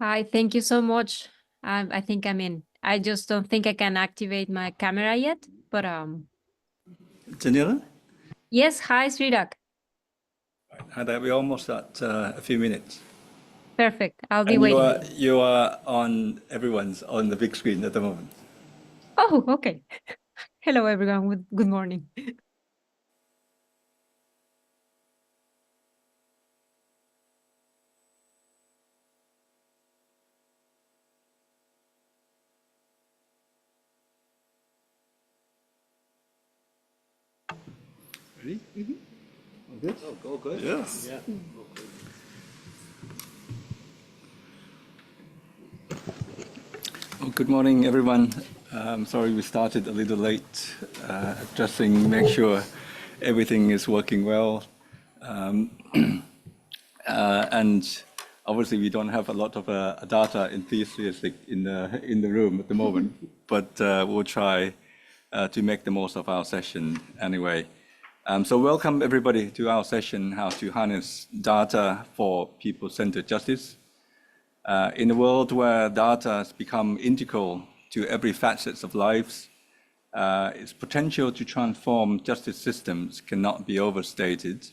Hi, thank you so much. I think I'm in. I just don't think I can activate my camera yet, but Daniela? yes, hi Srirak. Hi there. We're almost at a few minutes. Perfect. I'll be And waiting. you are on everyone's on the big screen at the moment. Oh, okay. Hello everyone. Good morning. Ready? All good? All good? Yes. Yeah. Well, good morning, everyone. Sorry we started a little late. Make sure everything is working well. And obviously, we don't have a lot of data enthusiasts in the room at the moment, but we'll try to make the most of our session anyway. So welcome everybody to our session, How to Harness Data for People-Centered Justice. In a world where data has become integral to every facet of lives, its potential to transform justice systems cannot be overstated.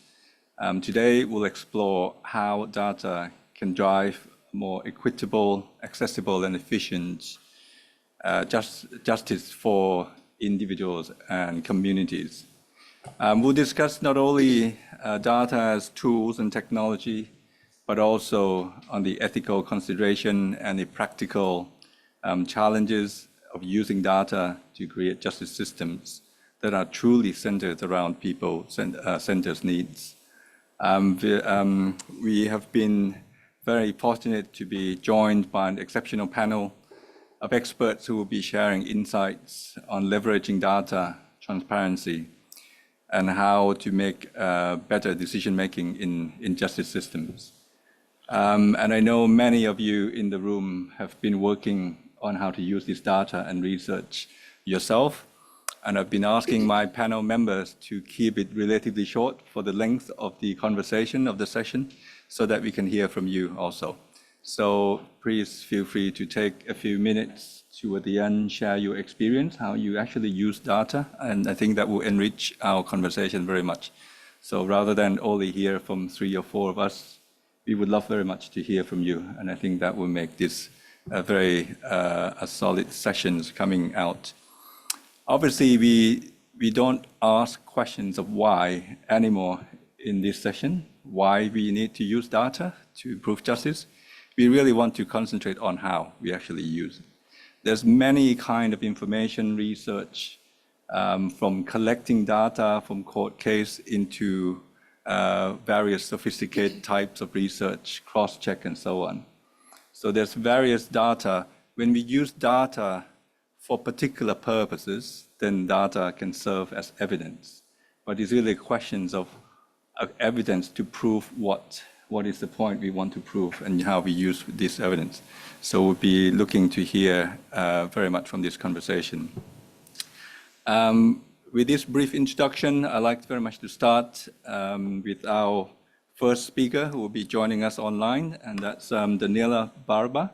Today, we'll explore how data can drive more equitable, accessible, and efficient justice for individuals and communities. We'll discuss not only data as tools and technology, but also on the ethical consideration and the practical challenges of using data to create justice systems that are truly centered around people-centered needs. We have been very fortunate to be joined by an exceptional panel of experts who will be sharing insights on leveraging data, transparency, and how to make better decision-making in justice systems. And I know many of you in the room have been working on how to use this data and research yourself. And I've been asking my panel members to keep it relatively short for the length of the conversation of the session so that we can hear from you also. So please feel free to take a few minutes toward the end, share your experience, how you actually use data. And I think that will enrich our conversation very much. So rather than only hear from 3 or 4 of us, we would love very much to hear from you. And I think that will make this a very solid sessions coming out. Obviously, we don't ask questions of why anymore in this session, why we need to use data to improve justice. We really want to concentrate on how we actually use it. There's many kind of information research, from collecting data from court case into various sophisticated types of research, cross-check, and so on. So there's various data. When we use data for particular purposes, then data can serve as evidence. But it's really questions of evidence to prove what is the point we want to prove and how we use this evidence. So we'll be looking to hear very much from this conversation. With this brief introduction, I'd like very much to start with our first speaker who will be joining us online, and that's Daniela Barba.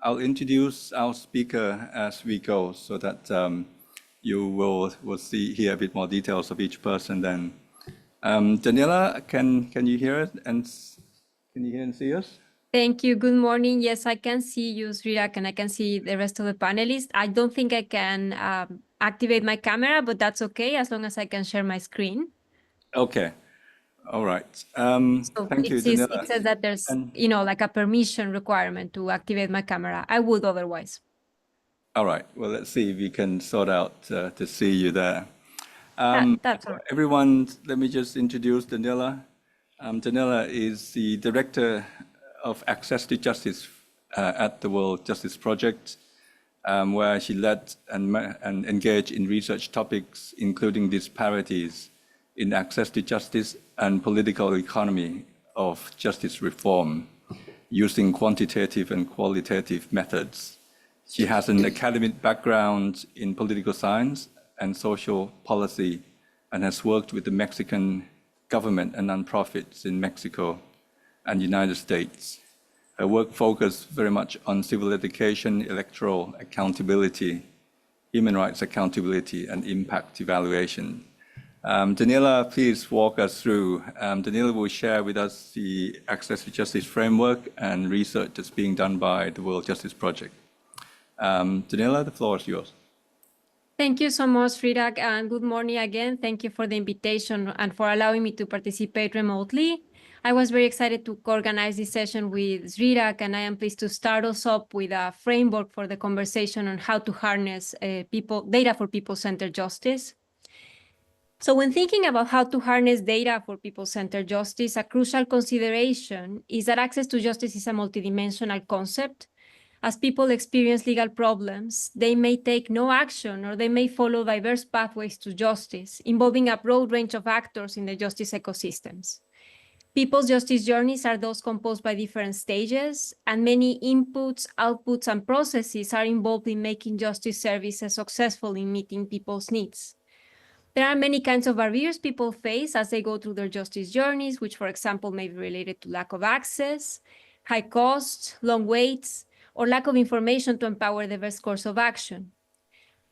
I'll introduce our speaker as we go so that you will hear a bit more details of each person then. Daniela, can you hear us and can you hear and see us? Thank you. Good morning. Yes, I can see you, Srirak, and I can see the rest of the panelists. I don't think I can activate my camera, but that's okay as long as I can share my screen. Okay. All right. So Thank you, Daniela. It says that there's, like a permission requirement to activate my camera. I would otherwise. All right. Well, let's see if we can sort out to see you there. That's all right. Everyone, let me just introduce Daniela. Daniela is the Director of Access to Justice at the World Justice Project, where she led and engaged in research topics, including disparities in access to justice and political economy of justice reform, using quantitative and qualitative methods. She has an academic background in political science and social policy and has worked with the Mexican government and nonprofits in Mexico and United States. Her work focused very much on civil litigation, electoral accountability, human rights accountability, and impact evaluation. Daniela, please walk us through. Daniela will share with us the Access to Justice framework and research that's being done by the World Justice Project. Daniela, the floor is yours. Thank you so much, Srirak, and good morning again. Thank you for the invitation and for allowing me to participate remotely. I was very excited to organize this session with Srirak, and I am pleased to start us up with a framework for the conversation on how to harness data for people-centered justice. So when thinking about how to harness data for people-centered justice, a crucial consideration is that access to justice is a multidimensional concept. As people experience legal problems, they may take no action or they may follow diverse pathways to justice, involving a broad range of actors in the justice ecosystems. People's justice journeys are those composed by different stages, and many inputs, outputs, and processes are involved in making justice services successful in meeting people's needs. There are many kinds of barriers people face as they go through their justice journeys, which, for example, may be related to lack of access, high costs, long waits, or lack of information to empower the best course of action.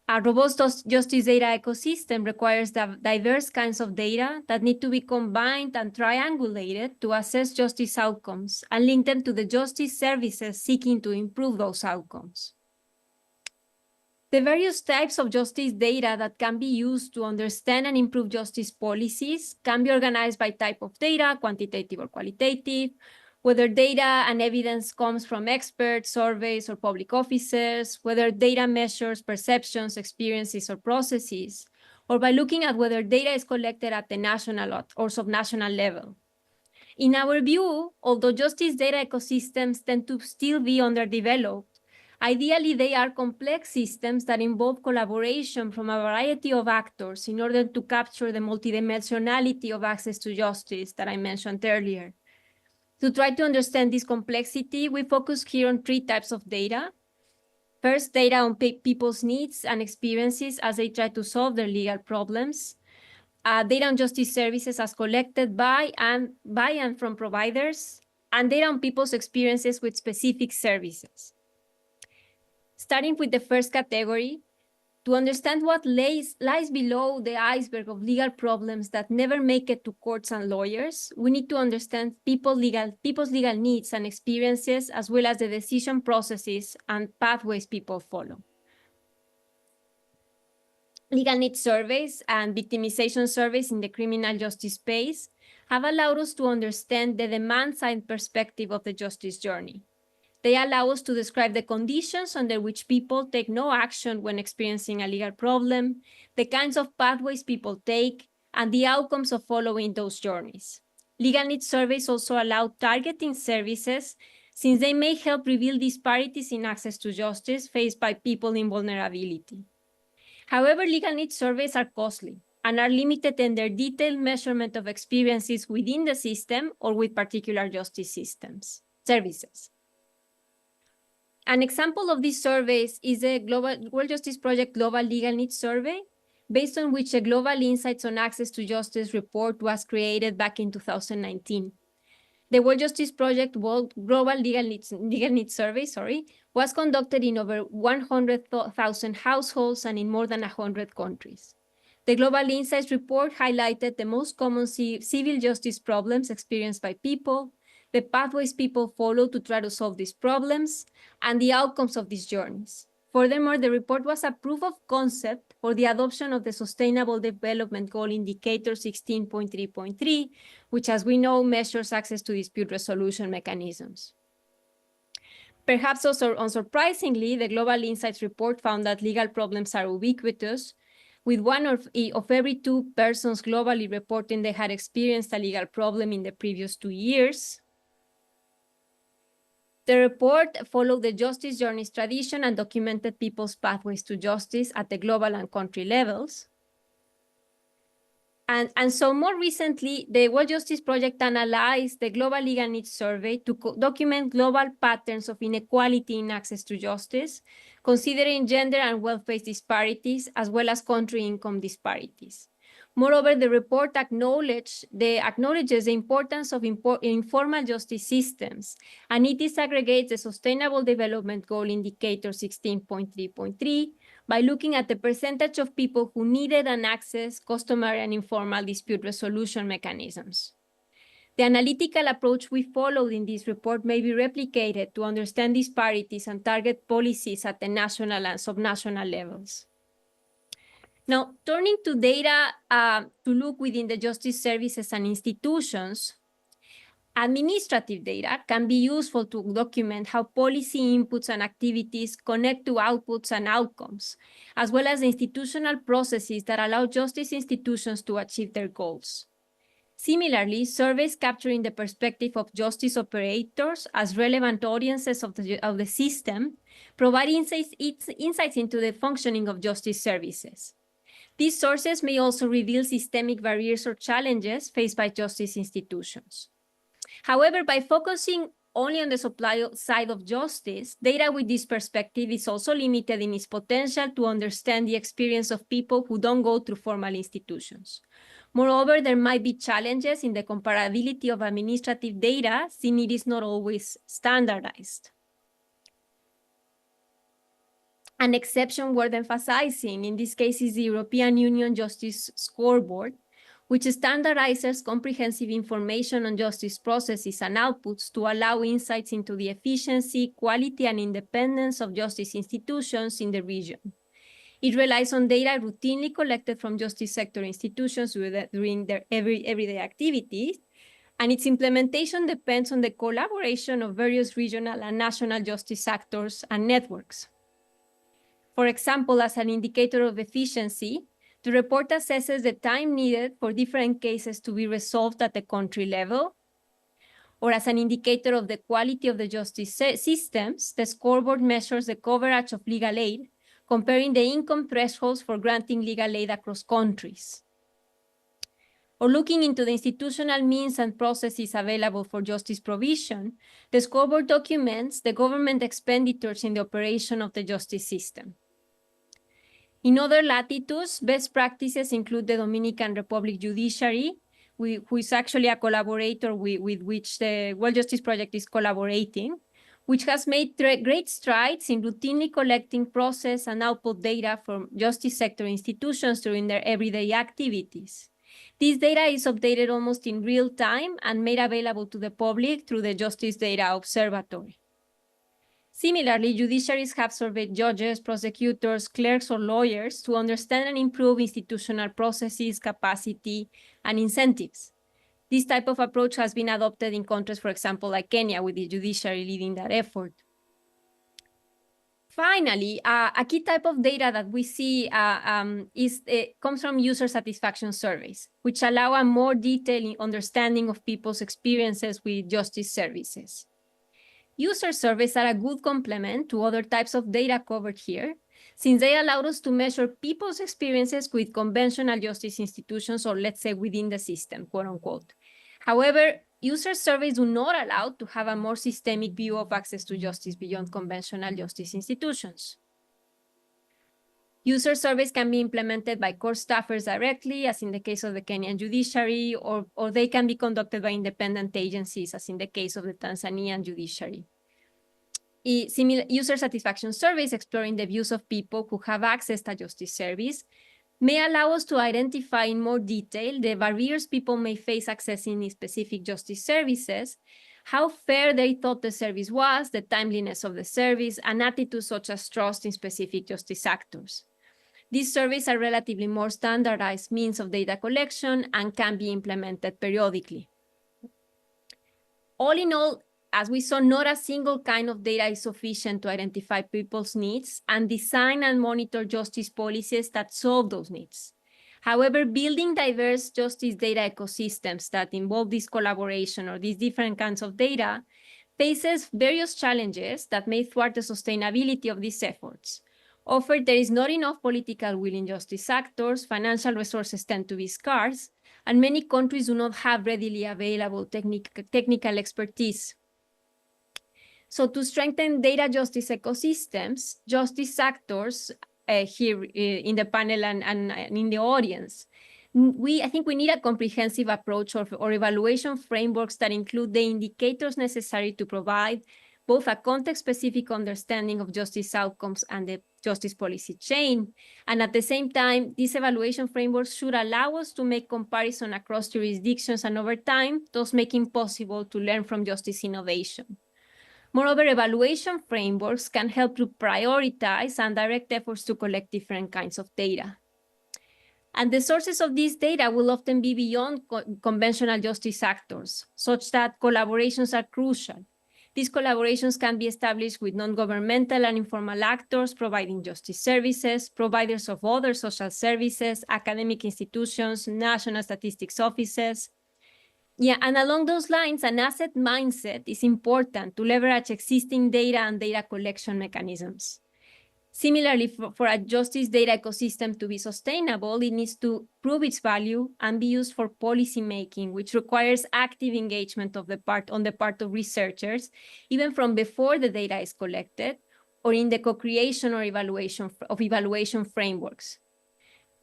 A robust justice data ecosystem requires diverse kinds of data that need to be combined and triangulated to assess justice outcomes and link them to the justice services seeking to improve those outcomes. The various types of justice data that can be used to understand and improve justice policies can be organized by type of data, quantitative or qualitative, whether data and evidence comes from experts, surveys, or public officers, whether data measures perceptions, experiences, or processes, or by looking at whether data is collected at the national or subnational level. In our view, although justice data ecosystems tend to still be underdeveloped, ideally, they are complex systems that involve collaboration from a variety of actors in order to capture the multidimensionality of access to justice that I mentioned earlier. To try to understand this complexity, we focus here on three types of data. First, data on people's needs and experiences as they try to solve their legal problems. Data on justice services as collected by and from providers, and data on people's experiences with specific services. Starting with the first category, to understand what lies below the iceberg of legal problems that never make it to courts and lawyers, we need to understand people's legal needs and experiences, as well as the decision processes and pathways people follow. Legal needs surveys and victimization surveys in the criminal justice space have allowed us to understand the demand-side perspective of the justice journey. They allow us to describe the conditions under which people take no action when experiencing a legal problem, the kinds of pathways people take, and the outcomes of following those journeys. Legal needs surveys also allow targeting services, since they may help reveal disparities in access to justice faced by people in vulnerability. However, legal needs surveys are costly and are limited in their detailed measurement of experiences within the system or with particular justice services. An example of these surveys is the World Justice Project Global Legal Needs Survey, based on which a Global Insights on Access to Justice report was created back in 2019. The World Justice Project Global Legal Needs Survey was conducted in over 100,000 households and in more than 100 countries. The Global Insights report highlighted the most common civil justice problems experienced by people, the pathways people follow to try to solve these problems, and the outcomes of these journeys. Furthermore, the report was a proof of concept for the adoption of the Sustainable Development Goal Indicator 16.3.3, which, as we know, measures access to dispute resolution mechanisms. Perhaps also unsurprisingly, the Global Insights report found that legal problems are ubiquitous, with one of every two persons globally reporting they had experienced a legal problem in the previous 2 years. The report followed the justice journeys tradition and documented people's pathways to justice at the global and country levels. And so more recently, the World Justice Project analyzed the Global Legal Needs Survey to document global patterns of inequality in access to justice, considering gender and wealth-based disparities, as well as country income disparities. Moreover, the report acknowledges the importance of informal justice systems, and it disaggregates the Sustainable Development Goal Indicator 16.3.3 by looking at the percentage of people who needed and accessed customary and informal dispute resolution mechanisms. The analytical approach we followed in this report may be replicated to understand disparities and target policies at the national and subnational levels. Now, turning to data to look within the justice services and institutions, administrative data can be useful to document how policy inputs and activities connect to outputs and outcomes, as well as the institutional processes that allow justice institutions to achieve their goals. Similarly, surveys capturing the perspective of justice operators as relevant audiences of the system provide insights into the functioning of justice services. These sources may also reveal systemic barriers or challenges faced by justice institutions. However, by focusing only on the supply side of justice, data with this perspective is also limited in its potential to understand the experience of people who don't go through formal institutions. Moreover, there might be challenges in the comparability of administrative data, since it is not always standardized. An exception worth emphasizing in this case is the European Union Justice Scoreboard, which standardizes comprehensive information on justice processes and outputs to allow insights into the efficiency, quality, and independence of justice institutions in the region. It relies on data routinely collected from justice sector institutions during their everyday activities, and its implementation depends on the collaboration of various regional and national justice actors and networks. For example, as an indicator of efficiency, the report assesses the time needed for different cases to be resolved at the country level. Or as an indicator of the quality of the justice systems, the scoreboard measures the coverage of legal aid, comparing the income thresholds for granting legal aid across countries. Or looking into the institutional means and processes available for justice provision, the scoreboard documents the government expenditures in the operation of the justice system. In other latitudes, best practices include the Dominican Republic Judiciary, who is actually a collaborator with which the World Justice Project is collaborating, which has made great strides in routinely collecting process and output data from justice sector institutions during their everyday activities. This data is updated almost in real time and made available to the public through the Justice Data Observatory. Similarly, judiciaries have surveyed judges, prosecutors, clerks, or lawyers to understand and improve institutional processes, capacity, and incentives. This type of approach has been adopted in countries, for example, like Kenya, with the judiciary leading that effort. Finally, a key type of data that we see comes from user satisfaction surveys, which allow a more detailed understanding of people's experiences with justice services. User surveys are a good complement to other types of data covered here, since they allow us to measure people's experiences with conventional justice institutions, or let's say within the system, quote unquote. However, user surveys do not allow to have a more systemic view of access to justice beyond conventional justice institutions. User surveys can be implemented by court staffers directly, as in the case of the Kenyan judiciary, or they can be conducted by independent agencies, as in the case of the Tanzanian judiciary. Similar user satisfaction surveys exploring the views of people who have access to justice service may allow us to identify in more detail the barriers people may face accessing specific justice services, how fair they thought the service was, the timeliness of the service, and attitudes such as trust in specific justice actors. These surveys are relatively more standardized means of data collection and can be implemented periodically. All in all, as we saw, not a single kind of data is sufficient to identify people's needs and design and monitor justice policies that solve those needs. However, building diverse justice data ecosystems that involve this collaboration or these different kinds of data faces various challenges that may thwart the sustainability of these efforts. Often, there is not enough political will in justice actors, financial resources tend to be scarce, and many countries do not have readily available technical expertise. So to strengthen data justice ecosystems, justice actors here in the panel and in the audience I think we need a comprehensive approach or evaluation frameworks that include the indicators necessary to provide both a context-specific understanding of justice outcomes and the justice policy chain. And at the same time, these evaluation frameworks should allow us to make comparison across jurisdictions and over time, thus making possible to learn from justice innovation. Moreover, evaluation frameworks can help to prioritize and direct efforts to collect different kinds of data. And the sources of this data will often be beyond conventional justice actors, such that collaborations are crucial. These collaborations can be established with non-governmental and informal actors providing justice services, providers of other social services, academic institutions, national statistics offices. Yeah, and along those lines, an asset mindset is important to leverage existing data and data collection mechanisms. Similarly, for a justice data ecosystem to be sustainable, it needs to prove its value and be used for policymaking, which requires active engagement on the part of researchers, even from before the data is collected, or in the co-creation or evaluation frameworks.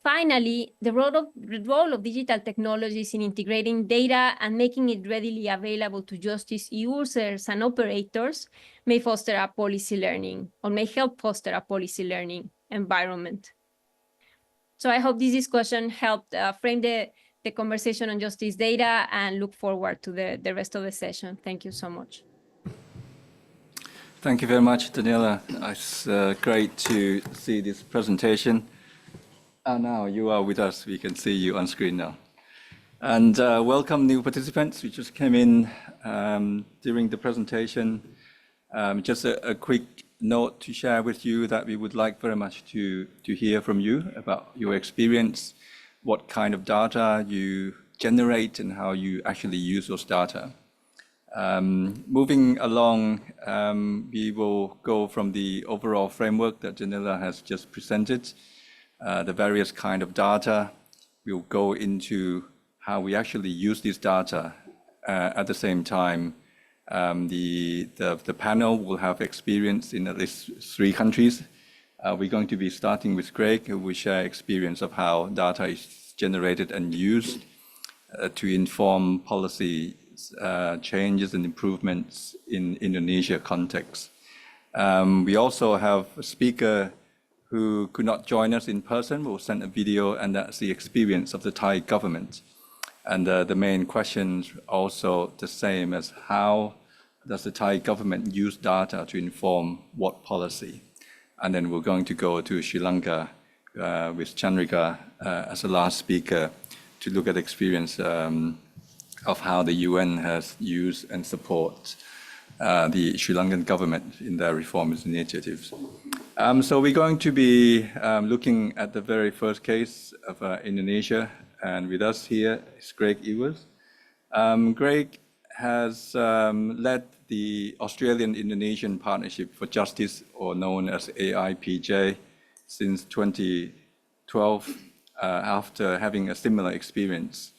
Finally, the role of digital technologies in integrating data and making it readily available to justice users and operators may foster a policy learning or may help foster a policy learning environment. So I hope this discussion helped frame the conversation on justice data and look forward to the rest of the session. Thank you so much. Thank you very much, Daniela. It's great to see this presentation. Now you are with us. We can see you on screen now. And welcome new participants who just came in during the presentation. Just a quick note to share with you that we would like very much to hear from you about your experience, what kind of data you generate and how you actually use those data. Moving along, we will go from the overall framework that Daniela has just presented. The various kind of data. We'll go into how we actually use this data. At the same time, the panel will have experience in at least 3 countries. We're going to be starting with Greg, who will share experience of how data is generated and used to inform policy changes and improvements in Indonesia context. We also have a speaker who could not join us in person. We'll send a video, and that's the experience of the Thai government. And the main questions also the same as how does the Thai government use data to inform what policy? And then we're going to go to Sri Lanka with Chandrika as the last speaker to look at experience of how the UN has used and support the Sri Lankan government in their reformist initiatives. So we're going to be looking at the very first case of Indonesia, and with us here is Greg Ewers. Greg has led the Australian-Indonesian Partnership for Justice, or known as AIPJ, since 2012, after having a similar experience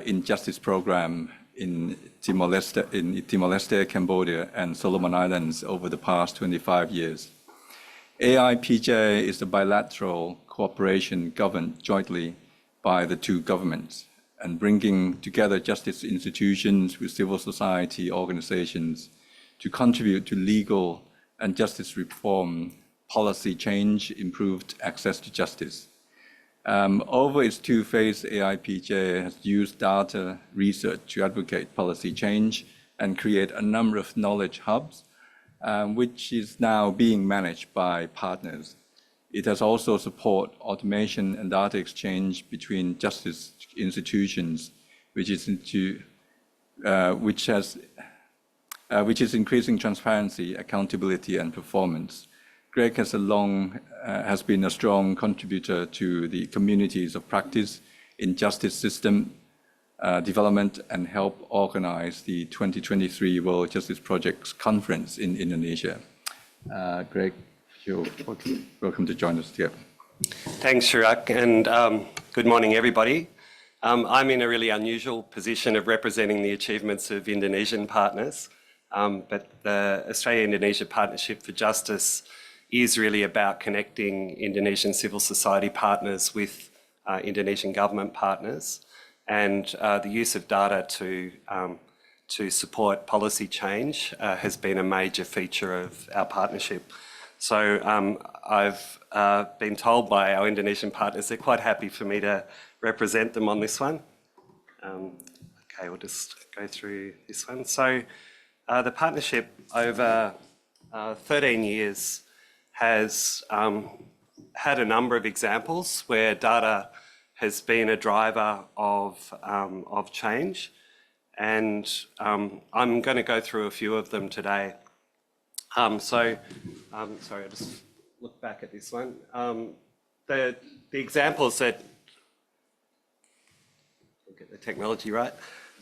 in justice program in Timor-Leste, Cambodia, and Solomon Islands over the past 25 years. AIPJ is a bilateral cooperation governed jointly by the 2 governments and bringing together justice institutions with civil society organizations to contribute to legal and justice reform, policy change, improved access to justice. Over its 2-phase, AIPJ has used data research to advocate policy change and create a number of knowledge hubs, which is now being managed by partners. It has also supported automation and data exchange between justice institutions, which is increasing transparency, accountability, and performance. Greg has been a strong contributor to the communities of practice in justice system development and help organize the 2023 World Justice Projects Conference in Indonesia. Greg, you're welcome to join us here. Thanks, Chirag, and good morning, everybody. I'm in a really unusual position of representing the achievements of Indonesian partners, but the Australia-Indonesia Partnership for Justice is really about connecting Indonesian civil society partners with Indonesian government partners, and the use of data to support policy change has been a major feature of our partnership. So I've been told by our Indonesian partners they're quite happy for me to represent them on this one. Okay, we'll just go through this one. So the partnership over 13 years has had a number of examples where data has been a driver of change, and I'm going to go through a few of them today. Sorry, I'll just look back at this one. The examples that, I'll get the technology right.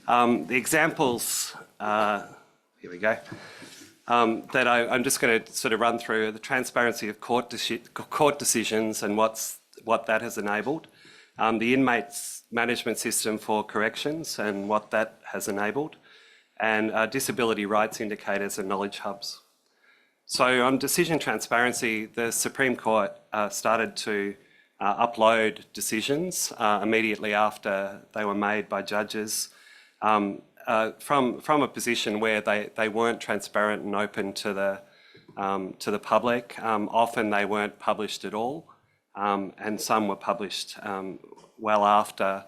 The examples, here we go, that I'm just going to sort of run through the transparency of court decisions and what that has enabled, the inmates management system for corrections and what that has enabled, and disability rights indicators and knowledge hubs. So on decision transparency, the Supreme Court started to upload decisions immediately after they were made by judges from a position where they weren't transparent and open to the public. Often they weren't published at all, and some were published well after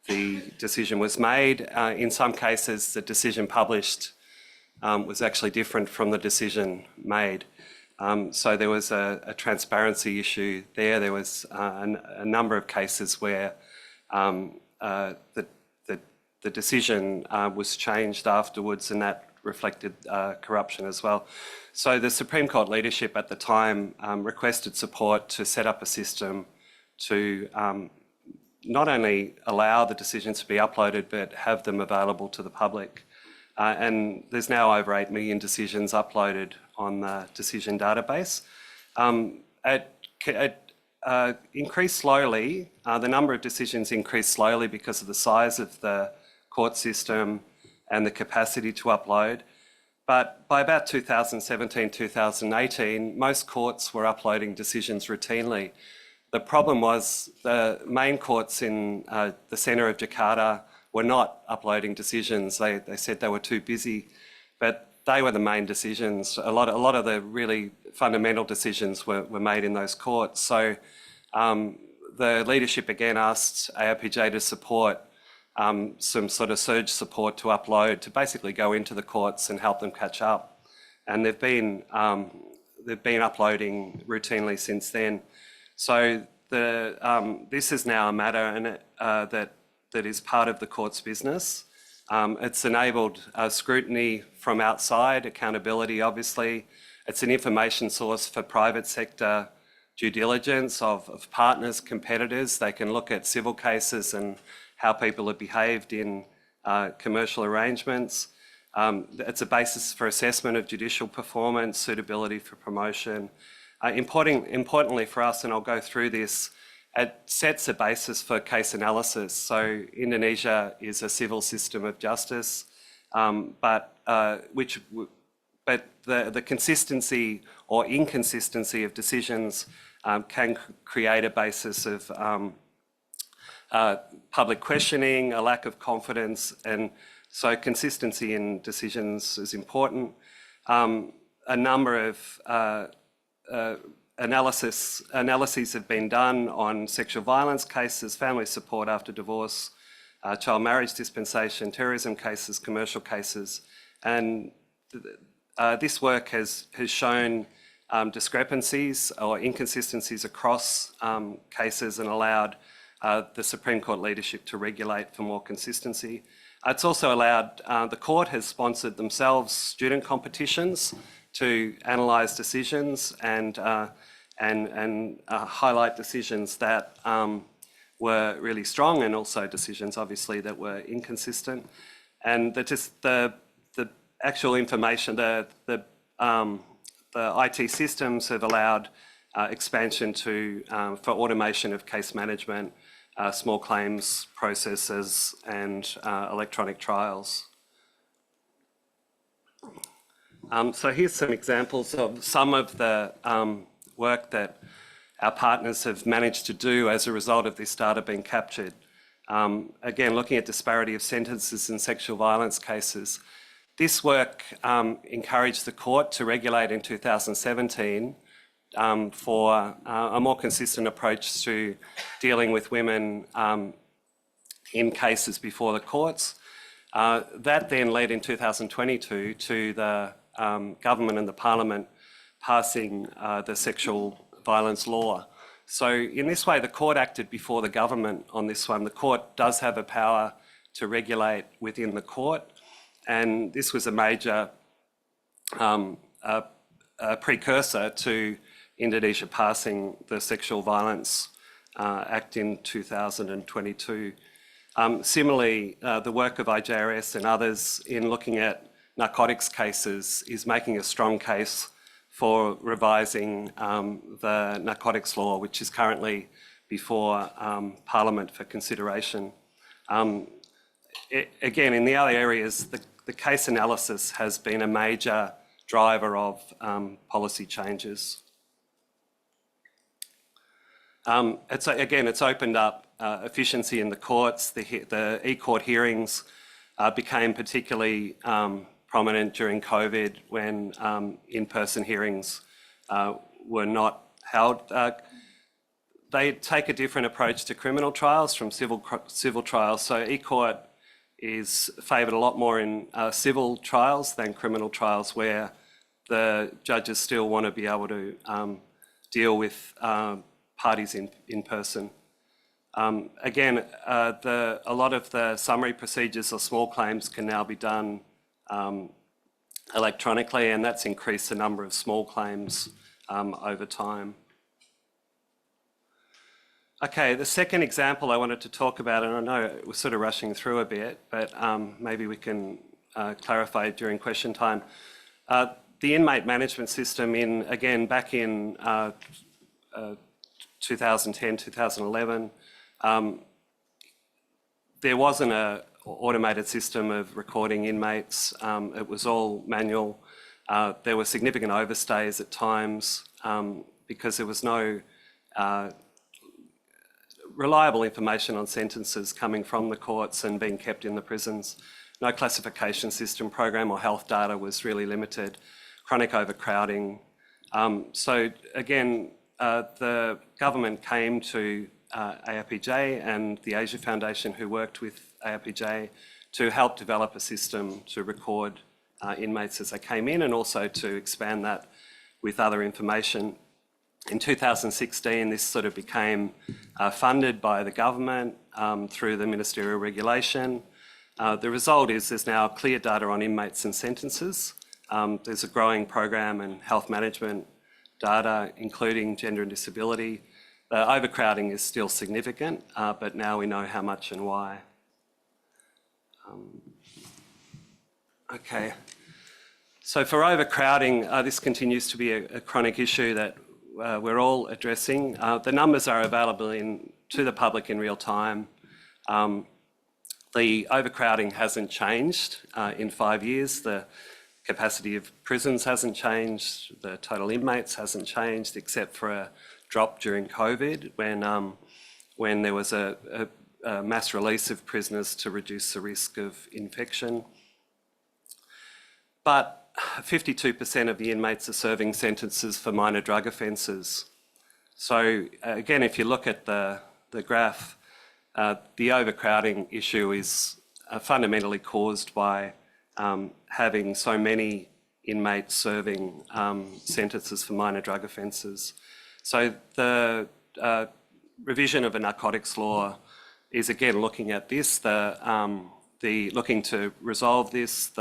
the decision was made. In some cases, the decision published was actually different from the decision made. So there was a transparency issue there. There was a number of cases where the decision was changed afterwards, and that reflected corruption as well. So the Supreme Court leadership at the time requested support to set up a system to not only allow the decisions to be uploaded, but have them available to the public. And there's now over 8 million decisions uploaded on the decision database. It increased slowly. The number of decisions increased slowly because of the size of the court system and the capacity to upload. But by about 2017, 2018, most courts were uploading decisions routinely. The problem was the main courts in the centre of Jakarta were not uploading decisions. They said they were too busy, but they were the main decisions. A lot of the really fundamental decisions were made in those courts. So the leadership again asked ARPJ to support some sort of surge support to upload, to basically go into the courts and help them catch up. And they've been uploading routinely since then. So this is now a matter that is part of the court's business. It's enabled scrutiny from outside, accountability obviously. It's an information source for private sector due diligence of partners, competitors. They can look at civil cases and how people have behaved in commercial arrangements. It's a basis for assessment of judicial performance, suitability for promotion. Importantly for us, and I'll go through this, it sets a basis for case analysis. So Indonesia is a civil system of justice, but the consistency or inconsistency of decisions can create a basis of public questioning, a lack of confidence, and so consistency in decisions is important. A number of analyses have been done on sexual violence cases, family support after divorce, child marriage dispensation, terrorism cases, commercial cases, and this work has shown discrepancies or inconsistencies across cases and allowed the Supreme Court leadership to regulate for more consistency. It's also allowed, the court has sponsored themselves student competitions to analyse decisions and highlight decisions that were really strong, and also decisions obviously that were inconsistent. And the actual information, the IT systems have allowed expansion for automation of case management, small claims processes, and electronic trials. So here's some examples of some of the work that our partners have managed to do as a result of this data being captured. Again, looking at disparity of sentences in sexual violence cases, this work encouraged the court to regulate in 2017 for a more consistent approach to dealing with women in cases before the courts. That then led in 2022 to the government and the parliament passing the sexual violence law. So in this way, the court acted before the government on this one. The court does have a power to regulate within the court, and this was a major precursor to Indonesia passing the Sexual Violence Act in 2022. Similarly, the work of IJRS and others in looking at narcotics cases is making a strong case for revising the narcotics law, which is currently before Parliament for consideration. Again, in the other areas, the case analysis has been a major driver of policy changes. It's opened up efficiency in the courts. The e-court hearings became particularly prominent during COVID when in-person hearings were not held. They take a different approach to criminal trials from civil trials. So e-court is favoured a lot more in civil trials than criminal trials, where the judges still want to be able to deal with parties in person. Again, a lot of the summary procedures or small claims can now be done electronically, and that's increased the number of small claims over time. Okay, the second example I wanted to talk about, and I know we're sort of rushing through a bit, but maybe we can clarify during question time. The inmate management system back in 2010, 2011, there wasn't an automated system of recording inmates. It was all manual. There were significant overstays at times because there was no reliable information on sentences coming from the courts and being kept in the prisons. No classification system, program or health data was really limited. Chronic overcrowding. So again, the government came to ARPJ and the Asia Foundation, who worked with ARPJ, to help develop a system to record inmates as they came in, and also to expand that with other information. In 2016, this sort of became funded by the government through the ministerial regulation. The result is there's now clear data on inmates and sentences. There's a growing program in health management data, including gender and disability. The overcrowding is still significant, but now we know how much and why. Okay. So for overcrowding, this continues to be a chronic issue that we're all addressing. The numbers are available to the public in real time. The overcrowding hasn't changed in 5 years. The capacity of prisons hasn't changed. The total inmates hasn't changed, except for a drop during COVID when there was a mass release of prisoners to reduce the risk of infection. But 52% of the inmates are serving sentences for minor drug offences. So again, if you look at the graph, the overcrowding issue is fundamentally caused by having so many inmates serving sentences for minor drug offences. So the revision of a narcotics law is again looking at this, looking to resolve this.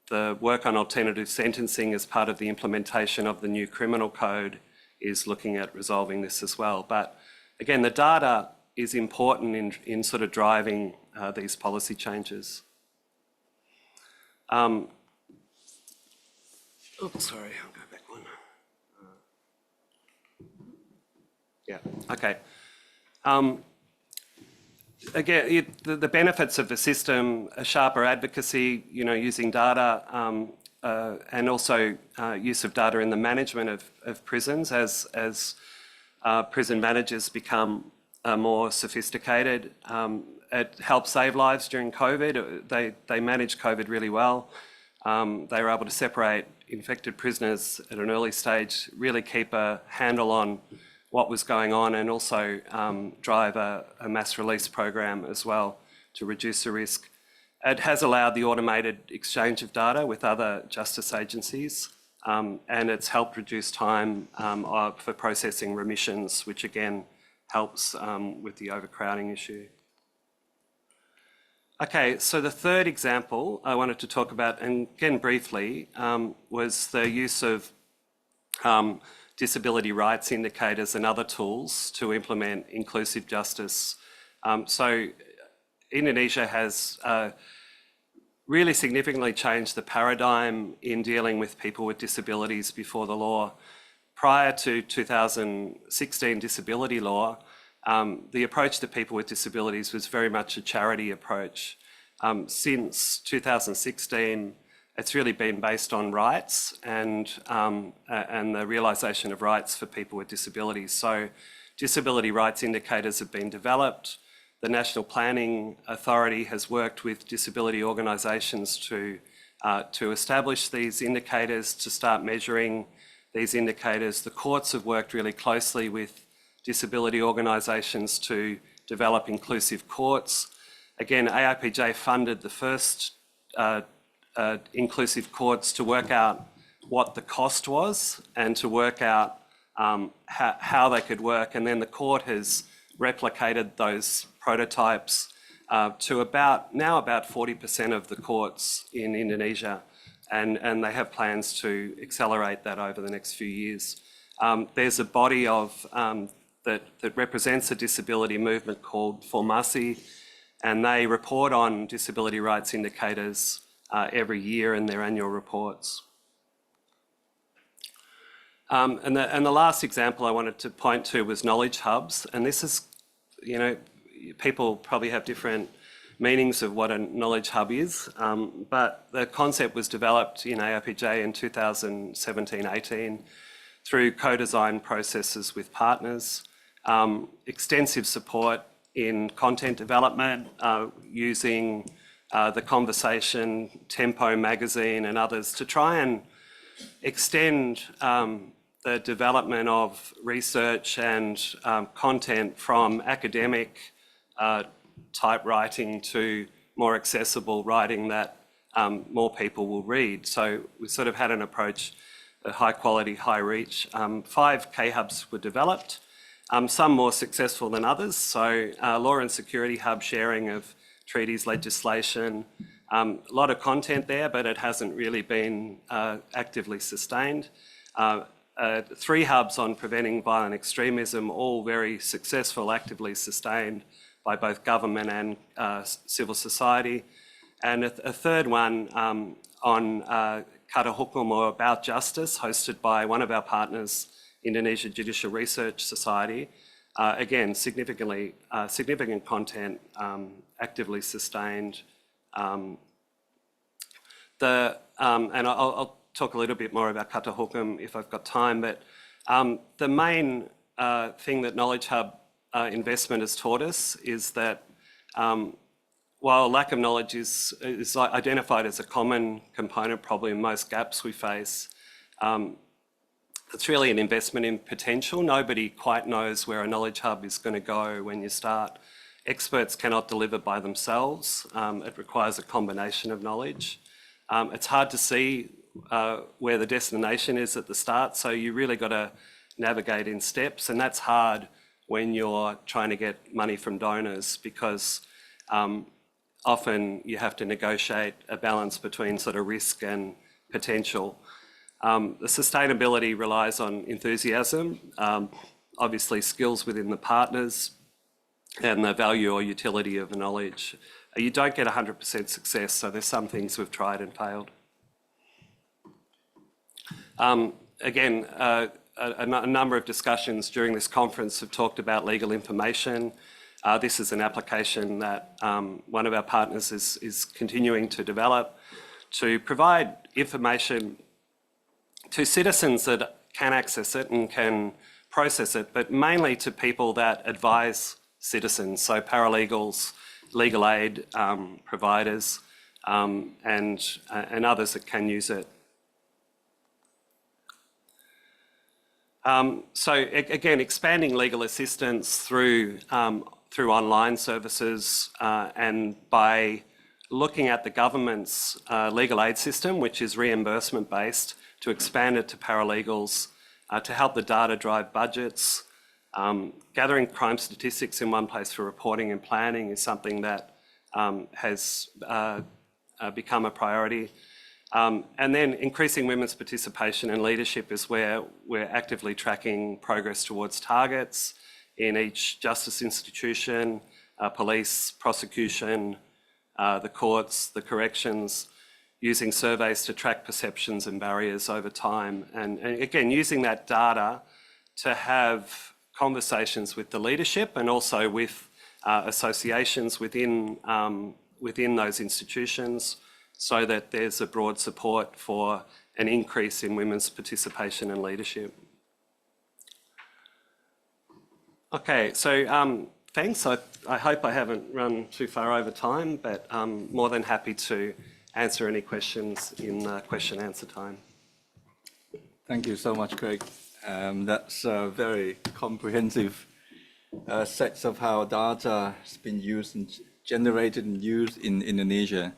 The work on alternative sentencing as part of the implementation of the new criminal code is looking at resolving this as well. But again, the data is important in sort of driving these policy changes. Sorry, I'll go back one. Yeah, okay. Again, the benefits of the system, a sharper advocacy, using data, and also use of data in the management of prisons as prison managers become more sophisticated. It helped save lives during COVID. They managed COVID really well. They were able to separate infected prisoners at an early stage, really keep a handle on what was going on, and also drive a mass release program as well to reduce the risk. It has allowed the automated exchange of data with other justice agencies, and it's helped reduce time for processing remissions, which again helps with the overcrowding issue. Okay, so the third example I wanted to talk about, and again briefly, was the use of disability rights indicators and other tools to implement inclusive justice. So Indonesia has really significantly changed the paradigm in dealing with people with disabilities before the law. Prior to 2016 disability law, the approach to people with disabilities was very much a charity approach. Since 2016, it's really been based on rights and the realisation of rights for people with disabilities. So disability rights indicators have been developed. The National Planning Authority has worked with disability organisations to establish these indicators, to start measuring these indicators. The courts have worked really closely with disability organisations to develop inclusive courts. Again, AIPJ funded the first inclusive courts to work out what the cost was and to work out how they could work. And then the court has replicated those prototypes to about 40% of the courts in Indonesia. And they have plans to accelerate that over the next few years. There's a body of that represents a disability movement called Formasi, and they report on disability rights indicators every year in their annual reports. And the last example I wanted to point to was knowledge hubs, and this is, you know, people probably have different meanings of what a knowledge hub is, but the concept was developed in AIPJ in 2017-18 through co-design processes with partners, extensive support in content development, using The Conversation, Tempo magazine and others to try and extend the development of research and content from academic type writing to more accessible writing that more people will read. So we sort of had an approach, a high quality, high reach. 5 K-hubs were developed, some more successful than others. So Law and Security Hub, sharing of treaties legislation, a lot of content there, but it hasn't really been actively sustained. 3 hubs on preventing violent extremism, all very successful, actively sustained by both government and civil society. And a third one on Kata Hukum, or About Justice, hosted by one of our partners, Indonesia Judicial Research Society. Again, significant content, actively sustained. And I'll talk a little bit more about Kata Hukum if I've got time, but the main thing that Knowledge Hub investment has taught us is that while lack of knowledge is identified as a common component probably in most gaps we face, it's really an investment in potential. Nobody quite knows where a knowledge hub is going to go when you start. Experts cannot deliver by themselves. It requires a combination of knowledge. It's hard to see where the destination is at the start, so you really got to navigate in steps, and that's hard when you're trying to get money from donors, because often you have to negotiate a balance between sort of risk and potential. The sustainability relies on enthusiasm, obviously skills within the partners, and the value or utility of the knowledge. You don't get 100% success, so there's some things we've tried and failed. Again, a number of discussions during this conference have talked about legal information. This is an application that one of our partners is continuing to develop to provide information to citizens that can access it and can process it, but mainly to people that advise citizens, so paralegals, legal aid providers, and others that can use it. So again, expanding legal assistance through online services and by looking at the government's legal aid system, which is reimbursement based, to expand it to paralegals, to help the data drive budgets. Gathering crime statistics in one place for reporting and planning is something that has become a priority. And then increasing women's participation and leadership is where we're actively tracking progress towards targets in each justice institution, police, prosecution, the courts, the corrections, using surveys to track perceptions and barriers over time. And again, using that data to have conversations with the leadership and also with associations within those institutions, so that there's a broad support for an increase in women's participation and leadership. Okay, so thanks. I hope I haven't run too far over time, but I'm more than happy to answer any questions in question answer time. Thank you so much, Craig. That's a very comprehensive sets of how data has been used and generated and used in Indonesia.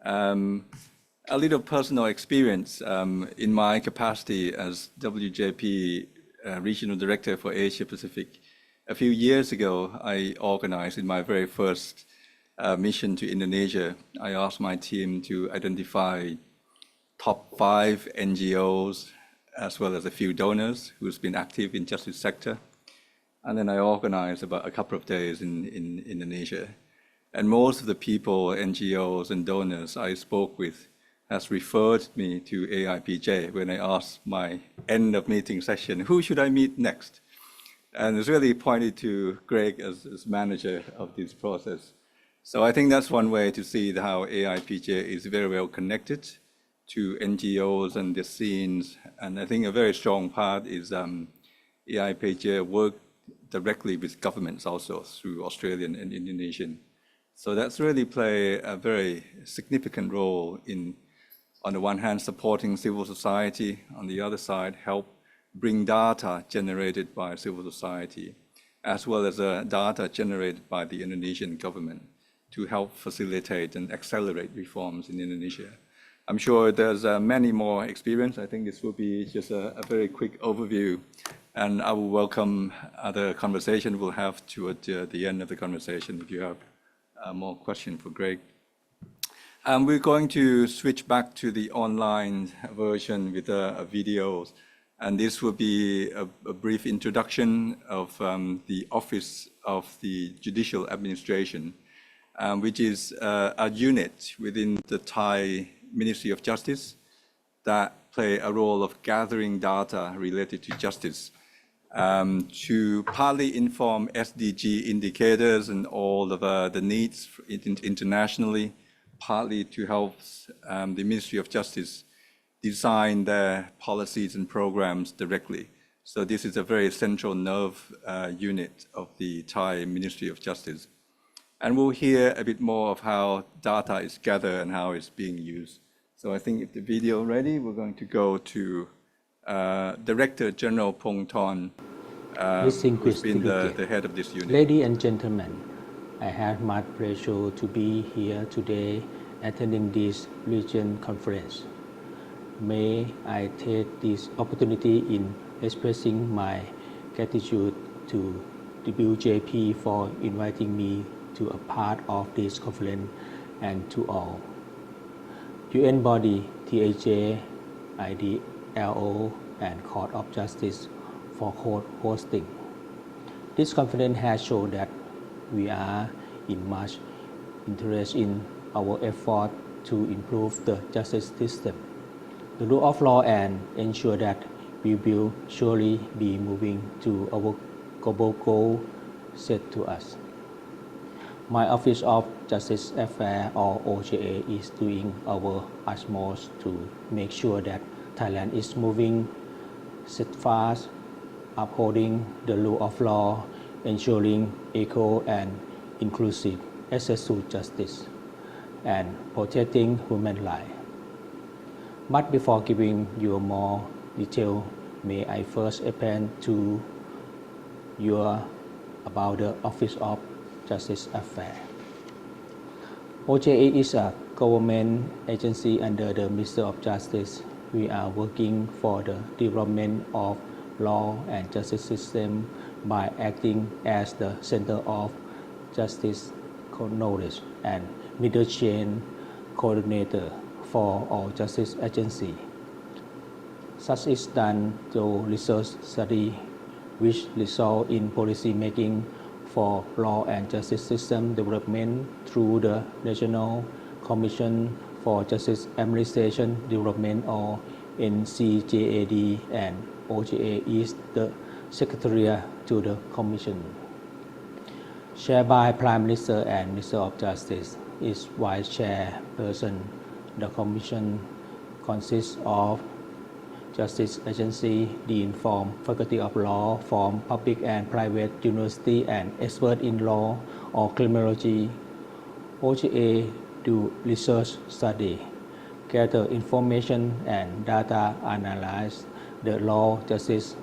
A little personal experience in my capacity as WJP Regional Director for Asia Pacific. A few years ago, I organized in my very first mission to Indonesia. I asked my team to identify top 5 NGOs as well as a few donors who's been active in justice sector. And then I organized about a couple of days in Indonesia. And most of the people, NGOs and donors I spoke with has referred me to AIPJ when I asked my end of meeting session, who should I meet next? And it's really pointed to Greg as manager of this process. So I think that's one way to see how AIPJ is very well connected to NGOs and the scenes. And I think a very strong part is AIPJ work directly with governments also through Australian and Indonesian. So that's really play a very significant role in, on the one hand, supporting civil society, on the other side, help bring data generated by civil society, as well as data generated by the Indonesian government to help facilitate and accelerate reforms in Indonesia. I'm sure there's many more experience. I think this will be just a very quick overview, and I will welcome other conversation we'll have toward the end of the conversation if you have more question for Greg. We're going to switch back to the online version with videos, and this will be a brief introduction of the Office of the Judicial Administration, which is a unit within the Thai Ministry of Justice that play a role of gathering data related to justice to partly inform SDG indicators and all of the needs internationally, partly to help the Ministry of Justice design their policies and programs directly. So this is a very central nerve unit of the Thai Ministry of Justice. And we'll hear a bit more of how data is gathered and how it's being used. So I think if the video ready, we're going to go to Director General Pong Thon, who's been the head of this unit. Ladies and gentlemen, I have much pleasure to be here today attending this region conference. May I take this opportunity in expressing my gratitude to WJP for inviting me to a part of this conference and to all. UN body, TAJ, IDLO, and Court of Justice for hosting. This conference has shown that we are in much interest in our effort to improve the justice system, the rule of law, and ensure that we will surely be moving to our global goal set to us. My Office of Justice Affairs or OJA is doing our utmost to make sure that Thailand is moving steadfast, upholding the rule of law, ensuring equal and inclusive access to justice, and protecting human rights. But before giving you more detail, may I first explain to you about the Office of Justice Affairs. OJA is a government agency under the Ministry of Justice. We are working for the development of law and justice system by acting as the center of justice knowledge and middle chain coordinator for all justice agencies. Such is done through research study, which result in policy making for law and justice system development through the National Commission for Justice Administration Development or NCJAD, and OJA is the secretariat to the Commission. Chaired by Prime Minister and Minister of Justice is Vice Chairperson. The Commission consists of Justice Agency, Dean from Faculty of Law from public and private university, and expert in law or criminology. OJA do research study, gather information and data, analyze the law justice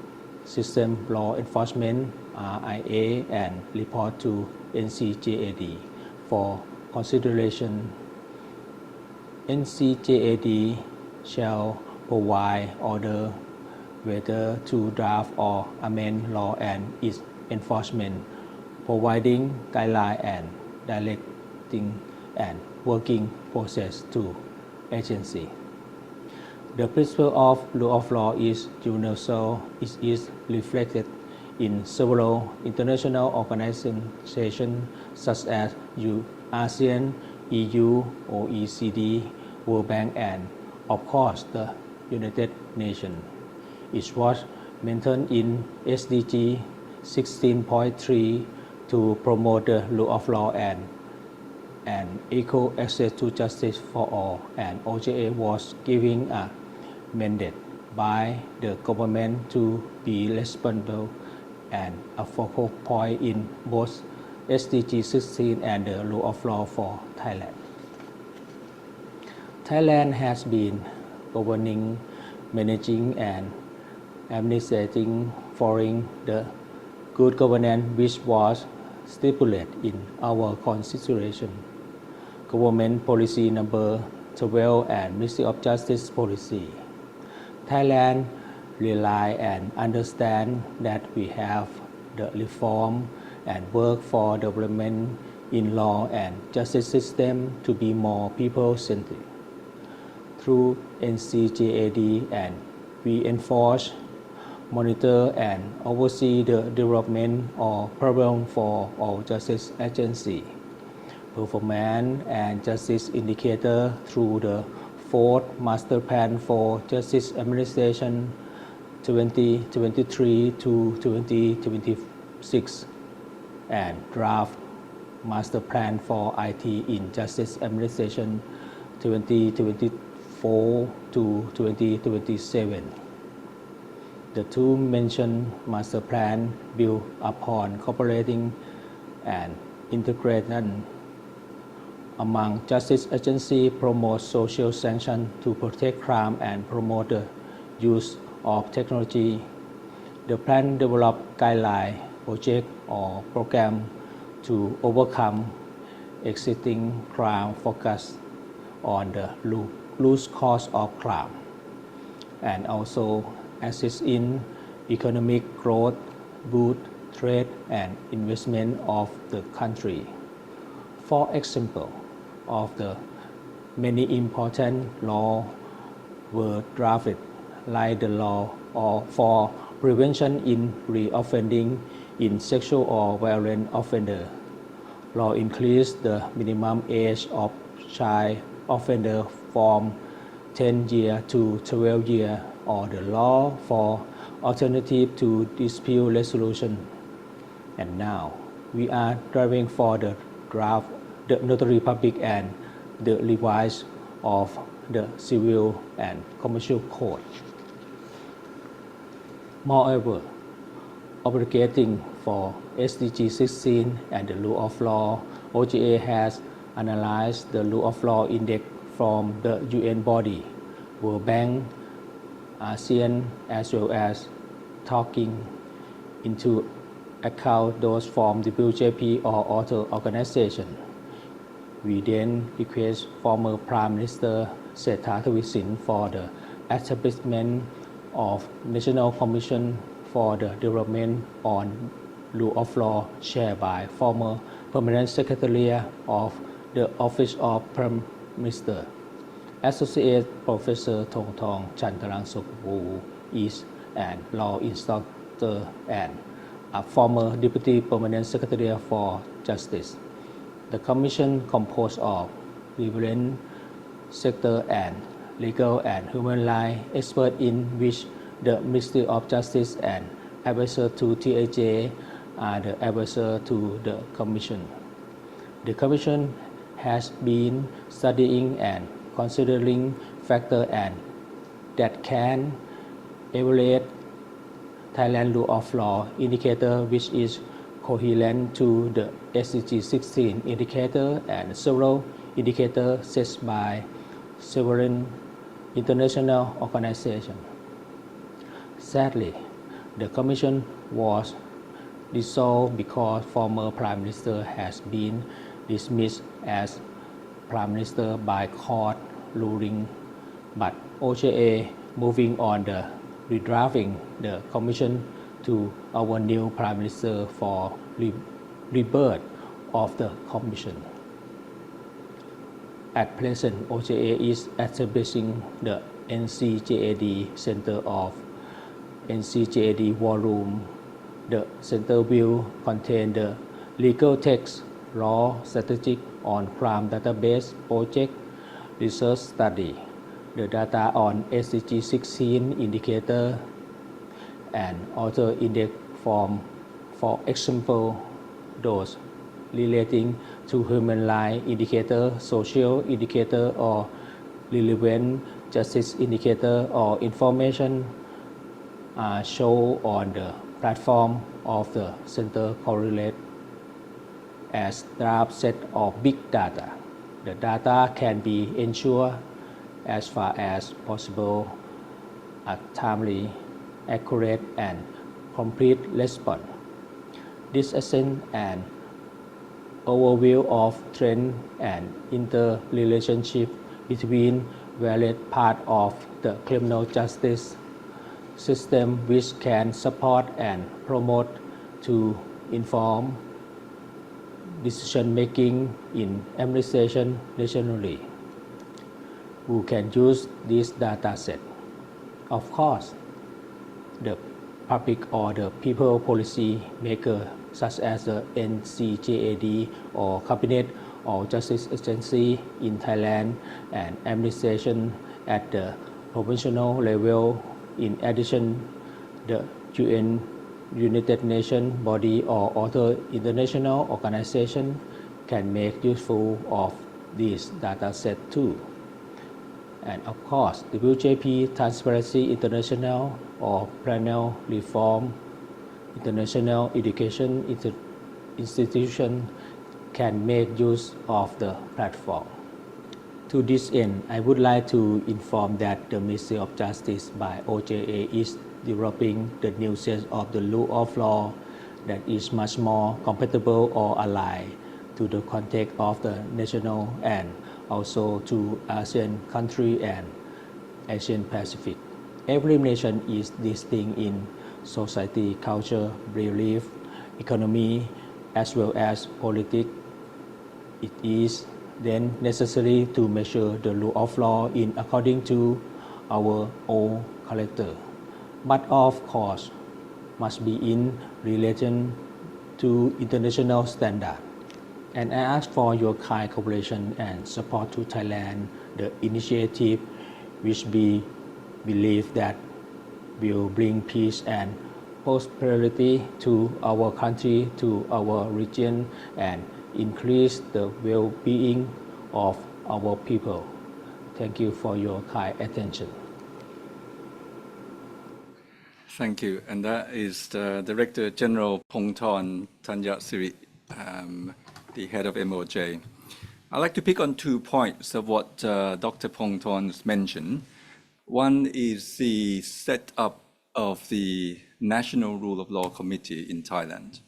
system, law enforcement, RIA, and report to NCJAD for consideration. NCJAD shall provide order whether to draft or amend law and its enforcement, providing guidelines and directing and working process to agency. The principle of rule of law is universal. It is reflected in several international organizations such as ASEAN, EU, OECD, World Bank, and of course the United Nations. It was mentioned in SDG 16.3 to promote the rule of law and equal access to justice for all, and OJA was given a mandate by the government to be responsible and a focal point in both SDG 16 and the rule of law for Thailand. Thailand has been governing, managing, and administrating following the good governance which was stipulated in our constitution, Government Policy Number 12 and Ministry of Justice Policy. Thailand realize and understand that we have the reform and work for development in law and justice system to be more people-centric. Through NCJAD, and we enforce, monitor, and oversee the development or program for all justice agencies, performance and justice indicator through the 4th Master Plan for Justice Administration 2023 to 2026 and draft Master Plan for IT in Justice Administration 2024 to 2027. The two mentioned master plan build upon cooperating and integration among justice agencies, promote social sanction to protect crime and promote the use of technology. The plan develop guideline, project or program to overcome existing crime focus on the root cause of crime, and also assist in economic growth, boost trade and investment of the country. For example, of the many important laws were drafted, like the law for prevention in reoffending in sexual or violent offender. Law increased the minimum age of child offender from 10 years to 12 years, or the law for alternative to dispute resolution. And now we are driving for the draft the notary public and the revise of the civil and commercial code. Moreover, obligating for SDG 16 and the rule of law, OJA has analyzed the rule of law index from the UN body, World Bank, ASEAN, as well as taking into account those from WJP or other organizations. We then request former Prime Minister Sethra Thavisin for the establishment of National Commission for the Development on Rule of Law chaired by former Permanent Secretary of the Office of Prime Minister, Associate Professor Thong Thong Chantarangsupu is an law instructor and a former Deputy Permanent Secretary for Justice. The Commission composed of relevant sector and legal and human rights experts in which the Ministry of Justice and advisor to TAJ are the advisor to the Commission. The Commission has been studying and considering factors and that can evaluate Thailand rule of law indicator which is coherent to the SDG 16 indicator and several indicators set by several international organizations. Sadly, the Commission was dissolved because former Prime Minister has been dismissed as Prime Minister by court ruling, but OJA moving on the redrafting the Commission to our new Prime Minister for rebirth of the Commission. At present, OJA is establishing the NCJAD Center of NCJAD War Room. The center will contain the legal text, law, strategic on crime database project, research study, the data on SDG 16 indicator, and other index form, for example, those relating to human rights indicator, social indicator, or relevant justice indicator or information show on the platform of the center correlate as draft set of big data. The data can be ensured as far as possible a timely, accurate, and complete response. This ascent and overview of trend and interrelationship between various parts of the criminal justice system which can support and promote to inform decision making in administration nationally. Who can use this data set? Of course, the public or the people policy maker such as the NCJAD or Cabinet or Justice Agency in Thailand and administration at the provincial level. In addition, the UN, United Nations body or other international organization can make useful of this data set too. And of course, WJP, Transparency International or Panel Reform International Education Institution can make use of the platform. To this end, I would like to inform that the Ministry of Justice by OJA is developing the new set of the rule of law that is much more compatible or aligned to the context of the national and also to ASEAN country and Asian Pacific. Every nation is distinct in society, culture, belief, economy, as well as politics. It is then necessary to measure the rule of law in according to our own character, but of course must be in relation to international standard. And I ask for your kind cooperation and support to Thailand, the initiative which we believe that will bring peace and prosperity to our country, to our region, and increase the well-being of our people. Thank you for your kind attention. Thank you. And that is the Director General Pongthorn Thanyasiri, the head of MOJ. I'd like to pick on 2 points of what Dr. Pongthorn has mentioned. One is the setup of the National Rule of Law Committee in Thailand.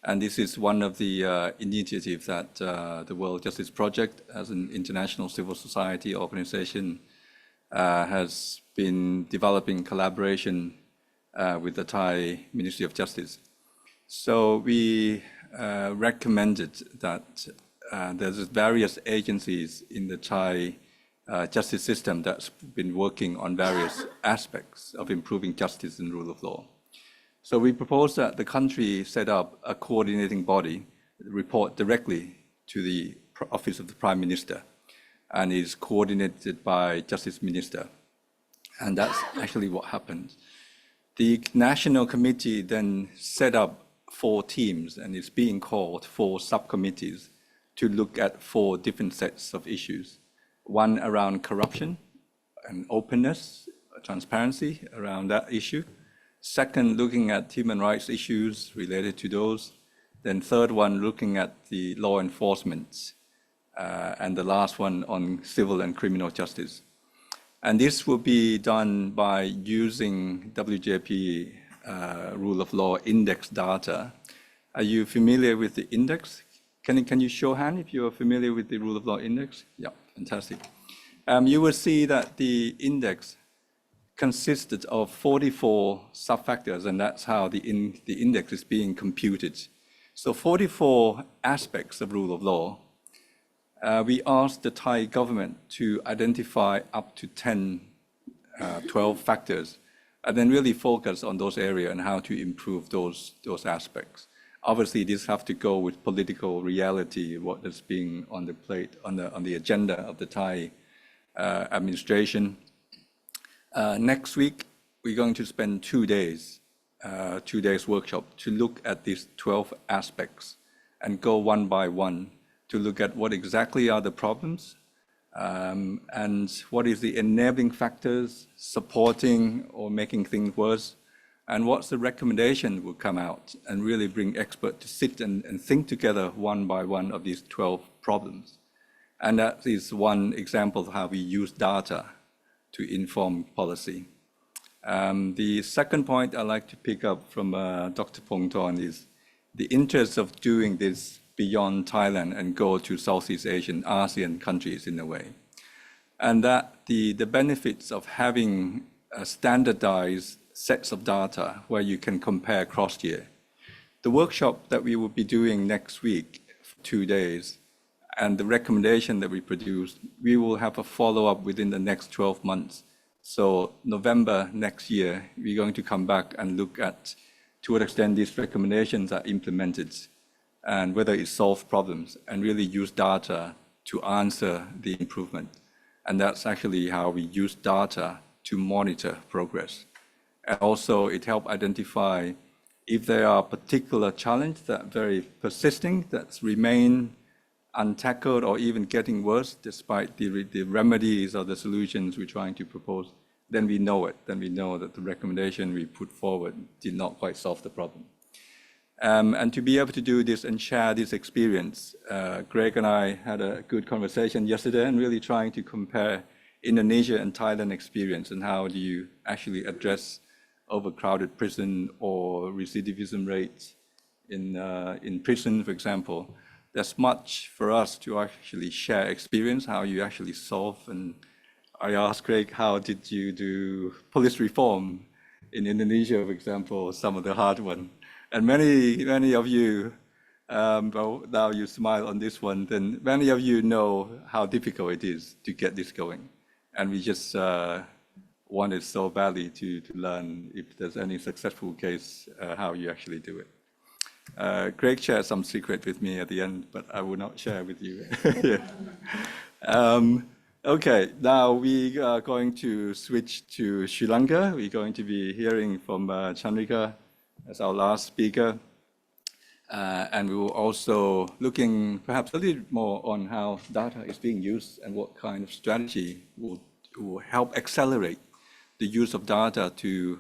And this is one of the initiatives that the World Justice Project, as an international civil society organization, has been developing collaboration with the Thai Ministry of Justice. So we recommended that there's various agencies in the Thai justice system that's been working on various aspects of improving justice and rule of law. So we propose that the country set up a coordinating body, report directly to the Office of the Prime Minister, and is coordinated by Justice Minister. And that's actually what happened. The National Committee then set up 4 teams, and it's being called 4 subcommittees to look at 4 different sets of issues. One around corruption and openness, transparency around that issue. Second, looking at human rights issues related to those. Then third one, looking at the law enforcement. And the last one on civil and criminal justice. And this will be done by using WJP Rule of Law Index data. Are you familiar with the index? Can you show hand if you are familiar with the Rule of Law Index? Yeah, fantastic. You will see that the index consisted of 44 sub-factors, and that's how the index is being computed. So 44 aspects of rule of law. We asked the Thai government to identify up to 12 factors, and then really focus on those areas and how to improve those aspects. Obviously, this have to go with political reality, what is being on the plate, on the agenda of the Thai administration. Next week, we're going to spend 2 days, 2 days workshop to look at these 12 aspects and go one by one to look at what exactly are the problems and what is the enabling factors supporting or making things worse, and what's the recommendation will come out, and really bring experts to sit and think together one by one of these 12 problems. And that is one example of how we use data to inform policy. The second point I'd like to pick up from Dr. Pongthorn is the interest of doing this beyond Thailand and go to Southeast Asian, ASEAN countries in a way. And that the benefits of having standardized sets of data where you can compare cross-year. The workshop that we will be doing next week, for 2 days, and the recommendation that we produce, we will have a follow-up within the next 12 months. So November next year, we're going to come back and look at to what extent these recommendations are implemented and whether it solves problems, and really use data to answer the improvement. And that's actually how we use data to monitor progress. And also, it helps identify if there are particular challenges that are very persisting, that remain untackled or even getting worse despite the remedies or the solutions we're trying to propose, then we know it. Then we know that the recommendation we put forward did not quite solve the problem. And to be able to do this and share this experience, Greg and I had a good conversation yesterday and really trying to compare Indonesia and Thailand experience and how do you actually address overcrowded prison or recidivism rates in prison, for example. There's much for us to actually share experience, how you actually solve. And I asked Greg, how did you do police reform in Indonesia, for example, some of the hard one. And many of you, well, now you smile on this one, then many of you know how difficult it is to get this going. And we just wanted so badly to learn if there's any successful case, how you actually do it. Greg shared some secret with me at the end, but I will not share with you. Okay, now we are going to switch to Sri Lanka. We're going to be hearing from Chandrika as our last speaker. And we will also looking perhaps a little more on how data is being used and what kind of strategy will help accelerate the use of data to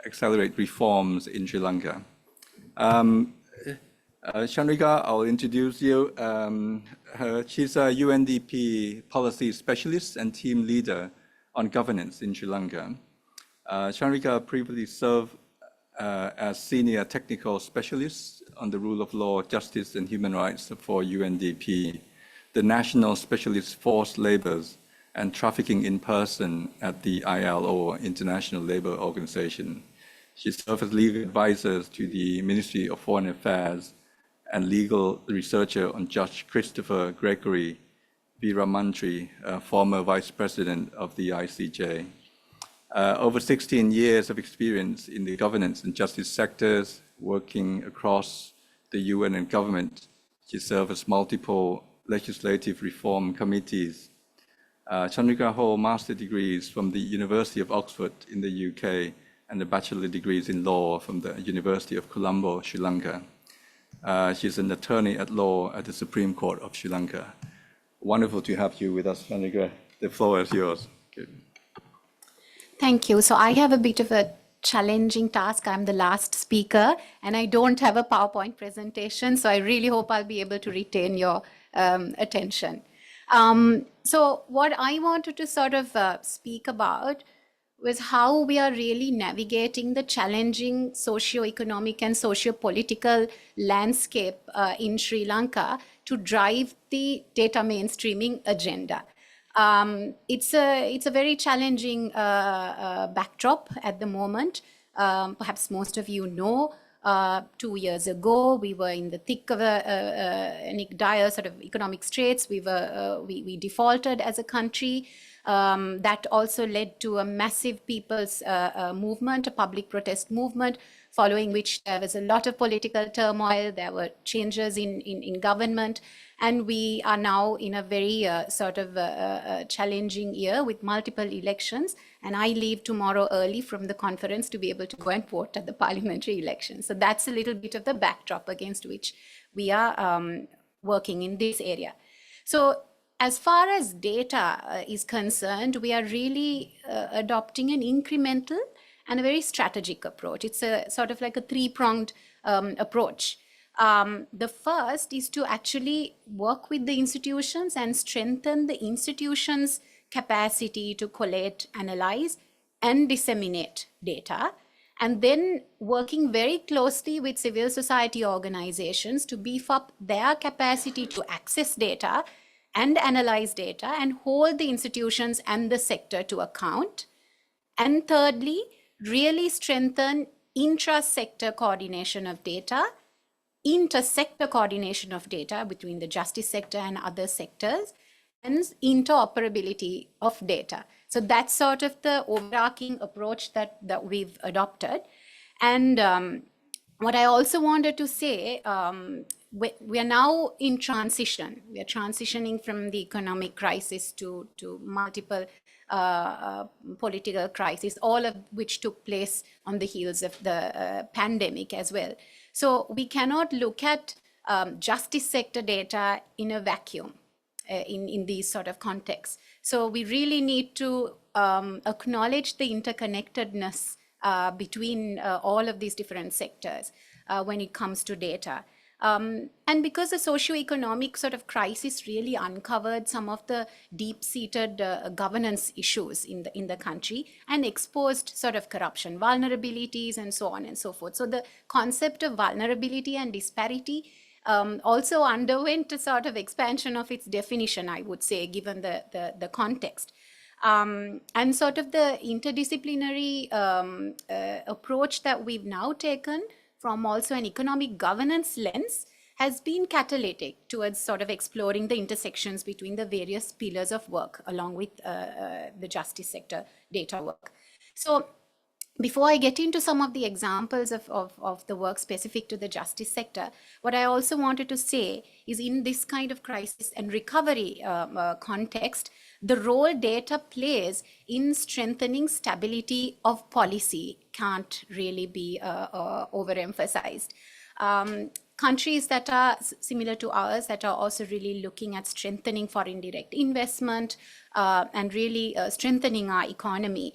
accelerate reforms in Sri Lanka. Chandrika, I'll introduce you. She's a UNDP policy specialist and team leader on governance in Sri Lanka. Chandrika previously served as senior technical specialist on the rule of law, justice, and human rights for UNDP, the National Specialist Forced Labours and Trafficking in Person at the ILO, International Labour Organization. She served as legal advisor to the Ministry of Foreign Affairs and legal researcher on Judge Christopher Gregory Veeramantri, former vice president of the ICJ. Over 16 years of experience in the governance and justice sectors, working across the UN and government. She served as multiple legislative reform committees. Chandrika holds master's degrees from the University of Oxford in the UK and a bachelor degrees in law from the University of Colombo, Sri Lanka. She's an attorney at law at the Supreme Court of Sri Lanka. Wonderful to have you with us, Chandrika. The floor is yours. Good. Thank you. So I have a bit of a challenging task. I'm the last speaker and I don't have a PowerPoint presentation. So I really hope I'll be able to retain your attention. So what I wanted to sort of speak about was how we are really navigating the challenging socio-economic and socio-political landscape in Sri Lanka to drive the data mainstreaming agenda. It's a very challenging backdrop at the moment. Perhaps most of you know, 2 years ago, we were in the thick of a dire sort of economic straits. We defaulted as a country. That also led to a massive people's movement, a public protest movement, following which there was a lot of political turmoil. There were changes in government. And we are now in a very sort of challenging year with multiple elections. And I leave tomorrow early from the conference to be able to go and vote at the parliamentary elections. So that's a little bit of the backdrop against which we are working in this area. So as far as data is concerned, we are really adopting an incremental and a very strategic approach. It's a sort of like a three-pronged approach. The first is to actually work with the institutions and strengthen the institutions' capacity to collate, analyze, and disseminate data. And then working very closely with civil society organizations to beef up their capacity to access data and analyze data and hold the institutions and the sector to account. And thirdly, really strengthen intra-sector coordination of data, inter-sector coordination of data between the justice sector and other sectors, and interoperability of data. So that's sort of the overarching approach that we've adopted. And what I also wanted to say, we are now in transition. We are transitioning from the economic crisis to multiple political crises, all of which took place on the heels of the pandemic as well. So we cannot look at justice sector data in a vacuum in these sort of contexts. So we really need to acknowledge the interconnectedness between all of these different sectors when it comes to data. And because the socio-economic sort of crisis really uncovered some of the deep-seated governance issues in the country and exposed sort of corruption vulnerabilities and so on and so forth. So the concept of vulnerability and disparity also underwent a sort of expansion of its definition, I would say, given the context. And sort of the interdisciplinary approach that we've now taken from also an economic governance lens has been catalytic towards sort of exploring the intersections between the various pillars of work along with the justice sector data work. So before I get into some of the examples of the work specific to the justice sector, what I also wanted to say is in this kind of crisis and recovery context, the role data plays in strengthening stability of policy can't really be overemphasized. Countries that are similar to ours that are also really looking at strengthening foreign direct investment and really strengthening our economy.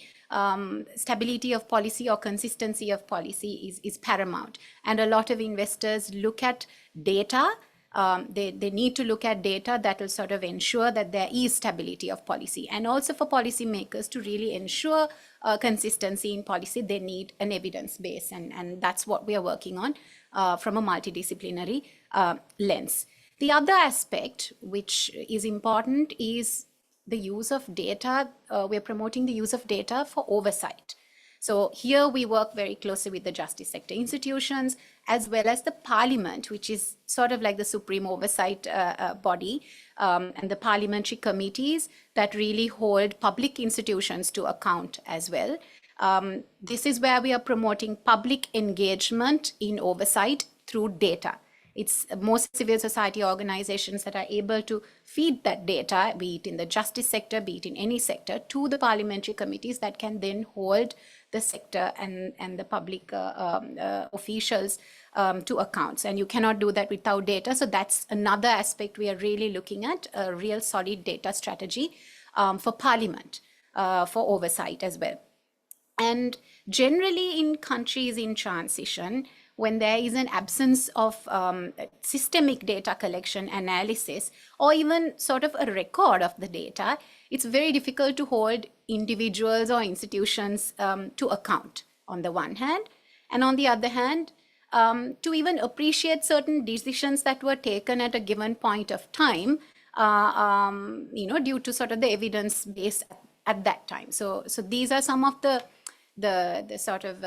Stability of policy or consistency of policy is paramount. And a lot of investors look at data. They need to look at data that will sort of ensure that there is stability of policy. And also for policymakers to really ensure consistency in policy, they need an evidence base. And that's what we are working on from a multidisciplinary lens. The other aspect which is important is the use of data. We're promoting the use of data for oversight. So here we work very closely with the justice sector institutions as well as the parliament, which is sort of like the supreme oversight body, and the parliamentary committees that really hold public institutions to account as well. This is where we are promoting public engagement in oversight through data. It's most civil society organizations that are able to feed that data, be it in the justice sector, be it in any sector, to the parliamentary committees that can then hold the sector and the public officials to accounts. And you cannot do that without data. So that's another aspect we are really looking at, a real solid data strategy for parliament, for oversight as well. And generally in countries in transition, when there is an absence of systemic data collection analysis, or even sort of a record of the data, it's very difficult to hold individuals or institutions to account on the one hand. And on the other hand, to even appreciate certain decisions that were taken at a given point of time, due to sort of the evidence base at that time. So these are some of the sort of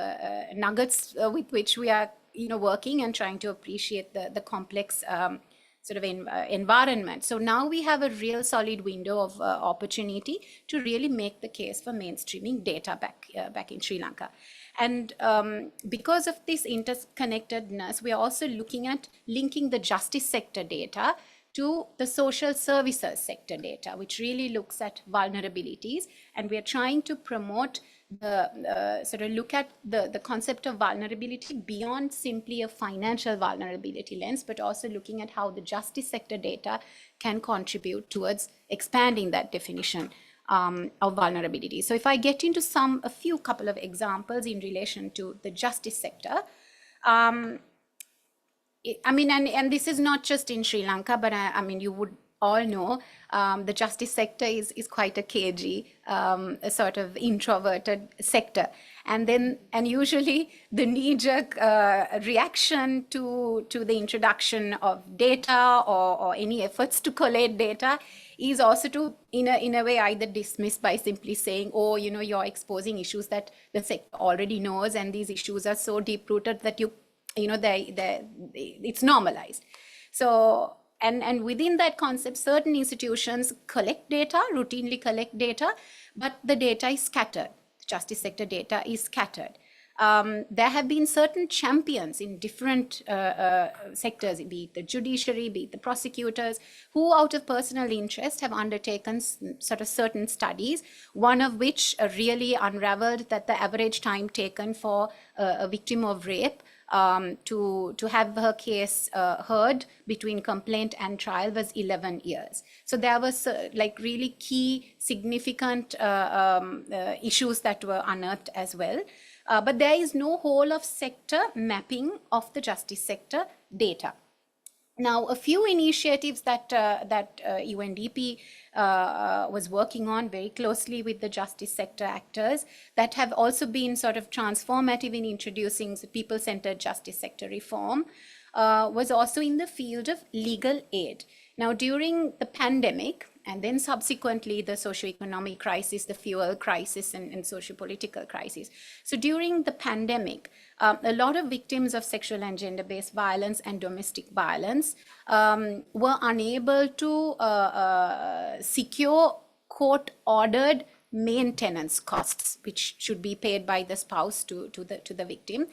nuggets with which we are working and trying to appreciate the complex sort of environment. So now we have a real solid window of opportunity to really make the case for mainstreaming data back in Sri Lanka. And because of this interconnectedness, we are also looking at linking the justice sector data to the social services sector data, which really looks at vulnerabilities. And we are trying to promote sort of look at the concept of vulnerability beyond simply a financial vulnerability lens, but also looking at how the justice sector data can contribute towards expanding that definition of vulnerability. So if I get into a few couple of examples in relation to the justice sector, and this is not just in Sri Lanka, but you would all know the justice sector is quite a cagey, a sort of introverted sector. And usually the knee-jerk reaction to the introduction of data or any efforts to collate data is also to, in a way, either dismiss by simply saying, oh, you're exposing issues that the sector already knows, and these issues are so deep-rooted that it's normalized. So, and within that concept, certain institutions routinely collect data, but the data is scattered. The justice sector data is scattered. There have been certain champions in different sectors, be it the judiciary, be it the prosecutors, who out of personal interest have undertaken sort of certain studies, one of which really unraveled that the average time taken for a victim of rape to have her case heard between complaint and trial was 11 years. So there was really key significant issues that were unearthed as well. But there is no whole of sector mapping of the justice sector data. Now, a few initiatives that UNDP was working on very closely with the justice sector actors that have also been sort of transformative in introducing people-centered justice sector reform was also in the field of legal aid. Now, during the pandemic, and then subsequently the socio-economic crisis, the fuel crisis, and socio-political crisis. So during the pandemic, a lot of victims of sexual and gender-based violence and domestic violence were unable to secure court-ordered maintenance costs, which should be paid by the spouse to the victim.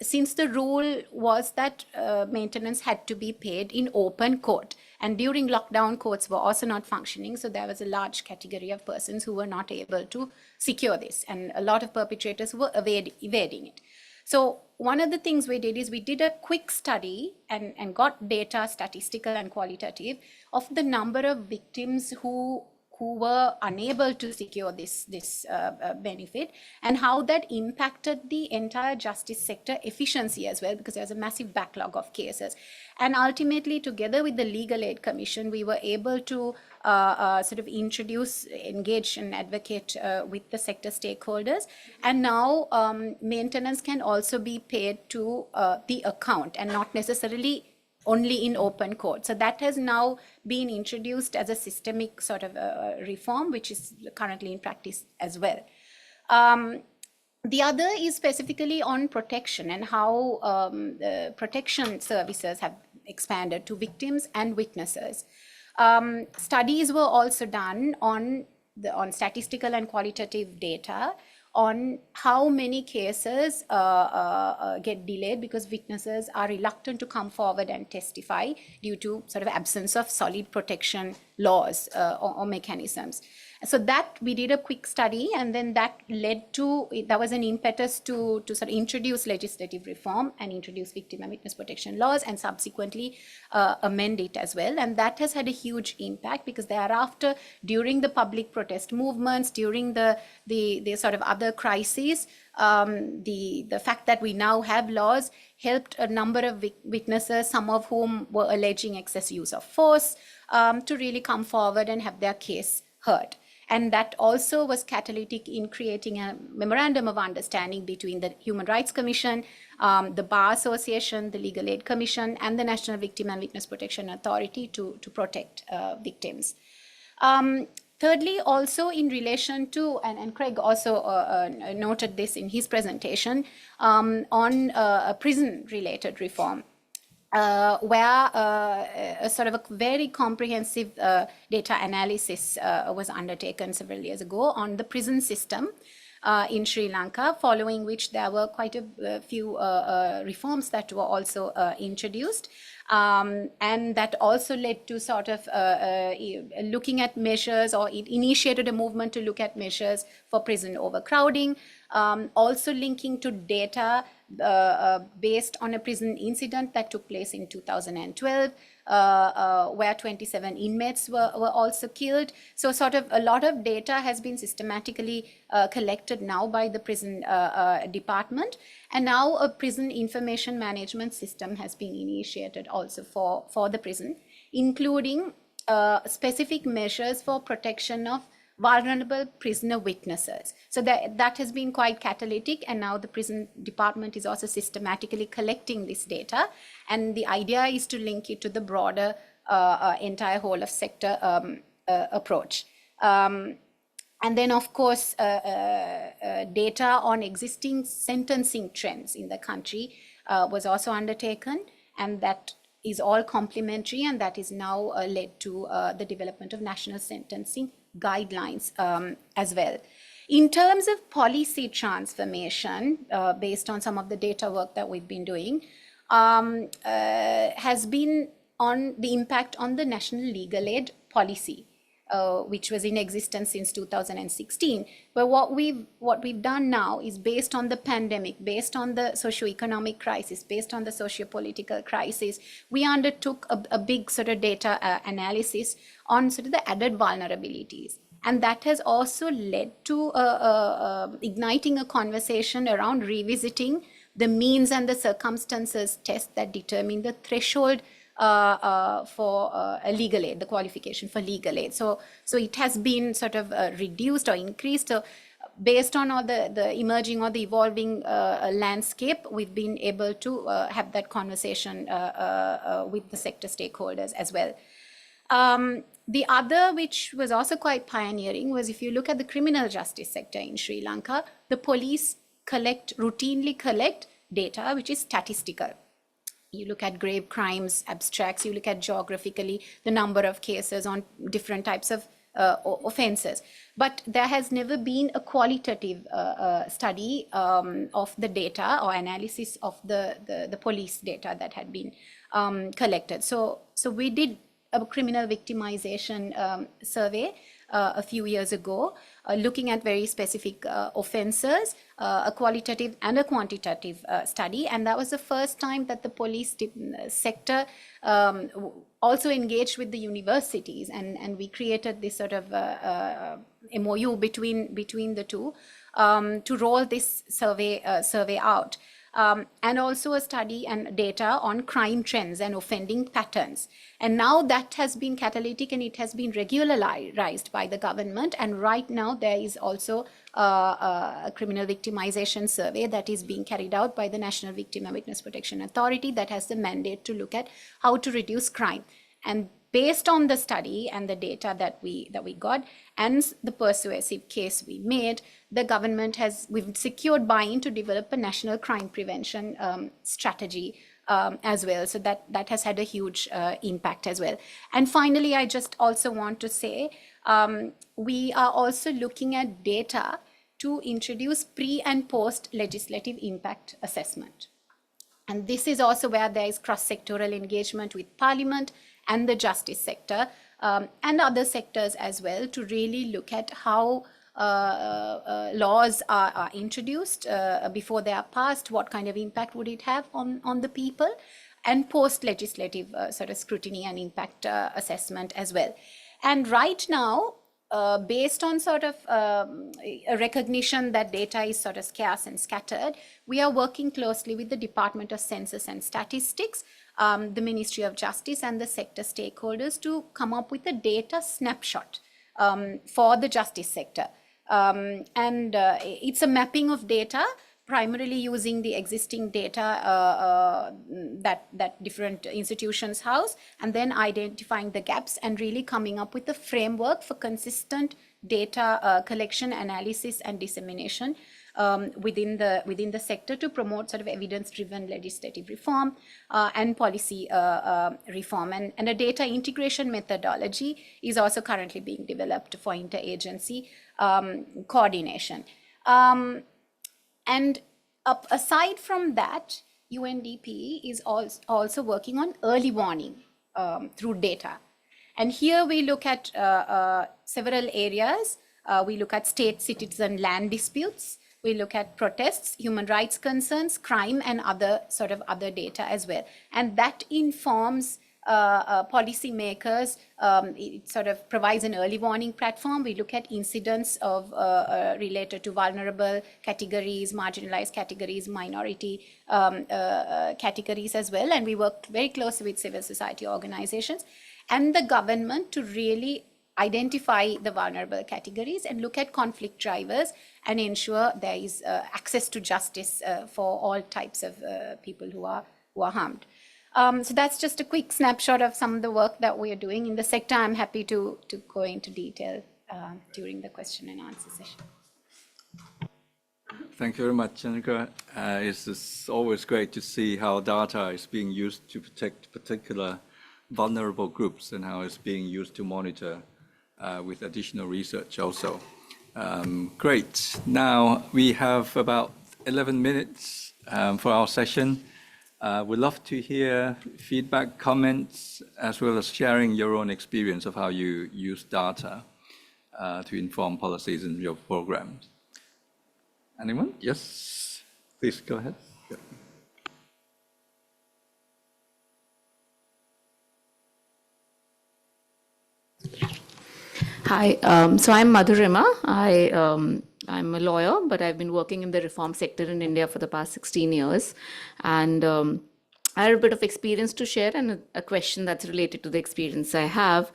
Since the rule was that maintenance had to be paid in open court. And during lockdown, courts were also not functioning. So there was a large category of persons who were not able to secure this. And a lot of perpetrators were evading it. So one of the things we did is we did a quick study and got data, statistical and qualitative, of the number of victims who were unable to secure this benefit, and how that impacted the entire justice sector efficiency as well, because there's a massive backlog of cases. And ultimately, together with the Legal Aid Commission, we were able to sort of engage and advocate with the sector stakeholders. And now maintenance can also be paid to the account and not necessarily only in open court. So that has now been introduced as a systemic sort of reform, which is currently in practice as well. The other is specifically on protection and how the protection services have expanded to victims and witnesses. Studies were also done on statistical and qualitative data on how many cases get delayed because witnesses are reluctant to come forward and testify due to sort of absence of solid protection laws or mechanisms. So that we did a quick study, and then that led to, that was an impetus to sort of introduce legislative reform and introduce victim and witness protection laws, and subsequently amend it as well. And that has had a huge impact, because thereafter, during the public protest movements, during the sort of other crises, the fact that we now have laws helped a number of witnesses, some of whom were alleging excess use of force, to really come forward and have their case heard. And that also was catalytic in creating a memorandum of understanding between the Human Rights Commission, the Bar Association, the Legal Aid Commission, and the National Victim and Witness Protection Authority to protect victims. Thirdly, also in relation to, and Craig also noted this in his presentation, on a prison-related reform. Where a sort of a very comprehensive data analysis was undertaken several years ago on the prison system in Sri Lanka, following which there were quite a few reforms that were also introduced. And that also led to sort of looking at measures, or it initiated a movement to look at measures for prison overcrowding, also linking to data based on a prison incident that took place in 2012, where 27 inmates were also killed. So sort of a lot of data has been systematically collected now by the prison department. And now a prison information management system has been initiated also for the prison, including specific measures for protection of vulnerable prisoner witnesses. So that has been quite catalytic, and now the prison department is also systematically collecting this data, and the idea is to link it to the broader entire whole of sector approach. And then, of course, data on existing sentencing trends in the country was also undertaken, and that is all complementary, and that is now led to the development of national sentencing guidelines as well. In terms of policy transformation, based on some of the data work that we've been doing, has been on the impact on the national legal aid policy, which was in existence since 2016. But what we've done now is, based on the pandemic, based on the socio-economic crisis, based on the socio-political crisis, we undertook a big sort of data analysis on sort of the added vulnerabilities. And that has also led to igniting a conversation around revisiting the means and the circumstances test that determine the threshold for a legal aid, the qualification for legal aid. So it has been sort of reduced or increased. So based on all the emerging or the evolving landscape, we've been able to have that conversation with the sector stakeholders as well. The other, which was also quite pioneering, was if you look at the criminal justice sector in Sri Lanka, the police routinely collect data which is statistical. You look at grave crimes, abstracts, you look at geographically the number of cases on different types of offenses. But there has never been a qualitative study of the data or analysis of the police data that had been collected. So we did a criminal victimization survey a few years ago, looking at very specific offences, a qualitative and a quantitative study. And that was the first time that the police sector also engaged with the universities, and we created this sort of MOU between the two to roll this survey out. And also a study and data on crime trends and offending patterns. And now that has been catalytic and it has been regularized by the government. And right now there is also a criminal victimization survey that is being carried out by the National Victim and Witness Protection Authority that has the mandate to look at how to reduce crime. And based on the study and the data that we got and the persuasive case we made, the government we've secured buy-in to develop a national crime prevention strategy as well. So that has had a huge impact as well. And finally, I just also want to say, we are also looking at data to introduce pre and post legislative impact assessment. And this is also where there is cross-sectoral engagement with Parliament and the justice sector and other sectors as well, to really look at how laws are introduced before they are passed, what kind of impact would it have on the people, and post-legislative sort of scrutiny and impact assessment as well. And right now, based on sort of a recognition that data is sort of scarce and scattered, we are working closely with the Department of Census and Statistics, the Ministry of Justice and the sector stakeholders to come up with a data snapshot for the justice sector. It's a mapping of data, primarily using the existing data that different institutions house, and then identifying the gaps and really coming up with a framework for consistent data collection, analysis, and dissemination within the sector to promote sort of evidence-driven legislative reform and policy reform. And a data integration methodology is also currently being developed for interagency coordination. And aside from that, UNDP is also working on early warning through data. And here we look at several areas. We look at state, citizen, land disputes. We look at protests, human rights concerns, crime, and other data as well. And that informs policymakers. It sort of provides an early warning platform. We look at incidents of related to vulnerable categories, marginalized categories, minority categories as well. And we work very closely with civil society organizations and the government to really identify the vulnerable categories and look at conflict drivers and ensure there is access to justice for all types of people who are harmed. So that's just a quick snapshot of some of the work that we are doing in the sector. I'm happy to go into detail during the question and answer session. Thank you very much, Chandrika. It's always great to see how data is being used to protect particular vulnerable groups and how it's being used to monitor with additional research also. Great. Now we have about 11 minutes for our session. We'd love to hear feedback, comments, as well as sharing your own experience of how you use data to inform policies in your programs. Anyone? Yes, please go ahead. Yeah. Hi, so I'm Madhurima. I'm a lawyer, but I've been working in the reform sector in India for the past 16 years. And I have a bit of experience to share and a question that's related to the experience I have.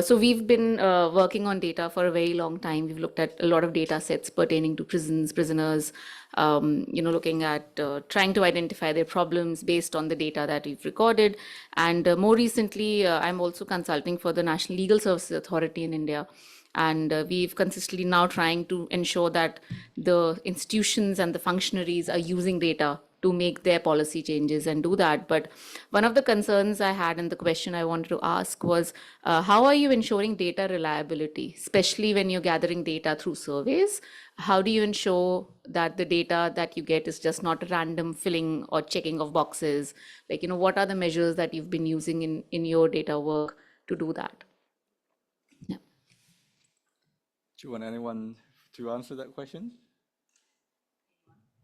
So we've been working on data for a very long time. We've looked at a lot of data sets pertaining to prisons, prisoners, looking at trying to identify their problems based on the data that we've recorded. And more recently, I'm also consulting for the National Legal Services Authority in India. And we've consistently now trying to ensure that the institutions and the functionaries are using data to make their policy changes and do that. But one of the concerns I had and the question I wanted to ask was, how are you ensuring data reliability, especially when you're gathering data through surveys? How do you ensure that the data that you get is just not a random filling or checking of boxes? Like, what are the measures that you've been using in your data work to do that? Yeah. Do you want anyone to answer that question?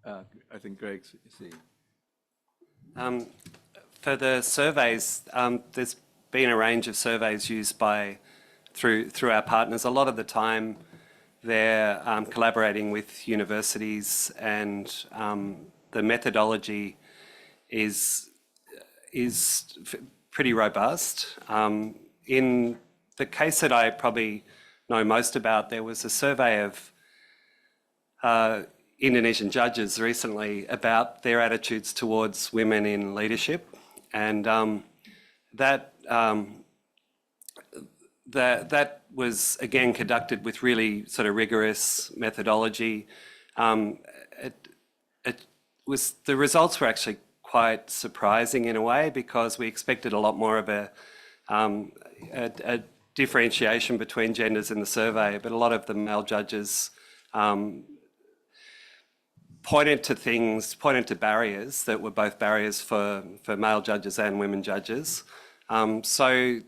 I think Greg's see. For the surveys, there's been a range of surveys used through our partners. A lot of the time, they're collaborating with universities, and the methodology is pretty robust. In the case that I probably know most about, there was a survey of Indonesian judges recently about their attitudes towards women in leadership, and that was again conducted with really sort of rigorous methodology. The results were actually quite surprising in a way, because we expected a lot more of a differentiation between genders in the survey, but a lot of the male judges pointed to barriers that were both barriers for male judges and women judges. So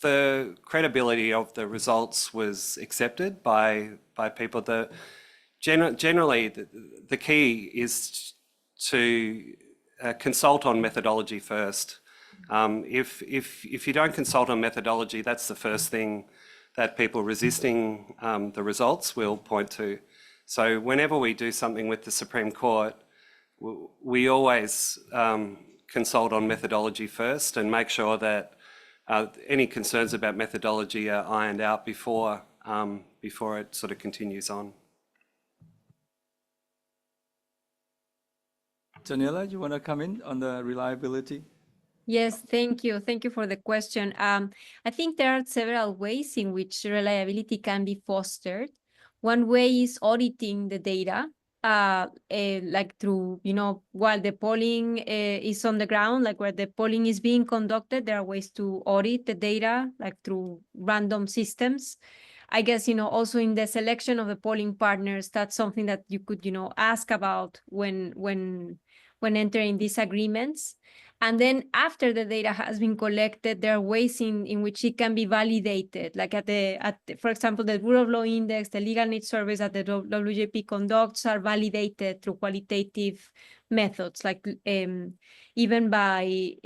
the credibility of the results was accepted by people. Generally, the key is to consult on methodology first. If you don't consult on methodology, that's the first thing that people resisting the results will point to. So whenever we do something with the Supreme Court, we always consult on methodology first and make sure that any concerns about methodology are ironed out before it sort of continues on. Daniela, you want to come in on the reliability? Yes, thank you. Thank you for the question. I think there are several ways in which reliability can be fostered. One way is auditing the data, like through, while the polling is on the ground, like where the polling is being conducted, there are ways to audit the data, like through random systems. I guess, also in the selection of the polling partners, that's something that you could, ask about when entering these agreements. And then after the data has been collected, there are ways in which it can be validated, like for example, the Rule of Law Index, the legal needs surveys that the WJP conducts are validated through qualitative methods, like even by,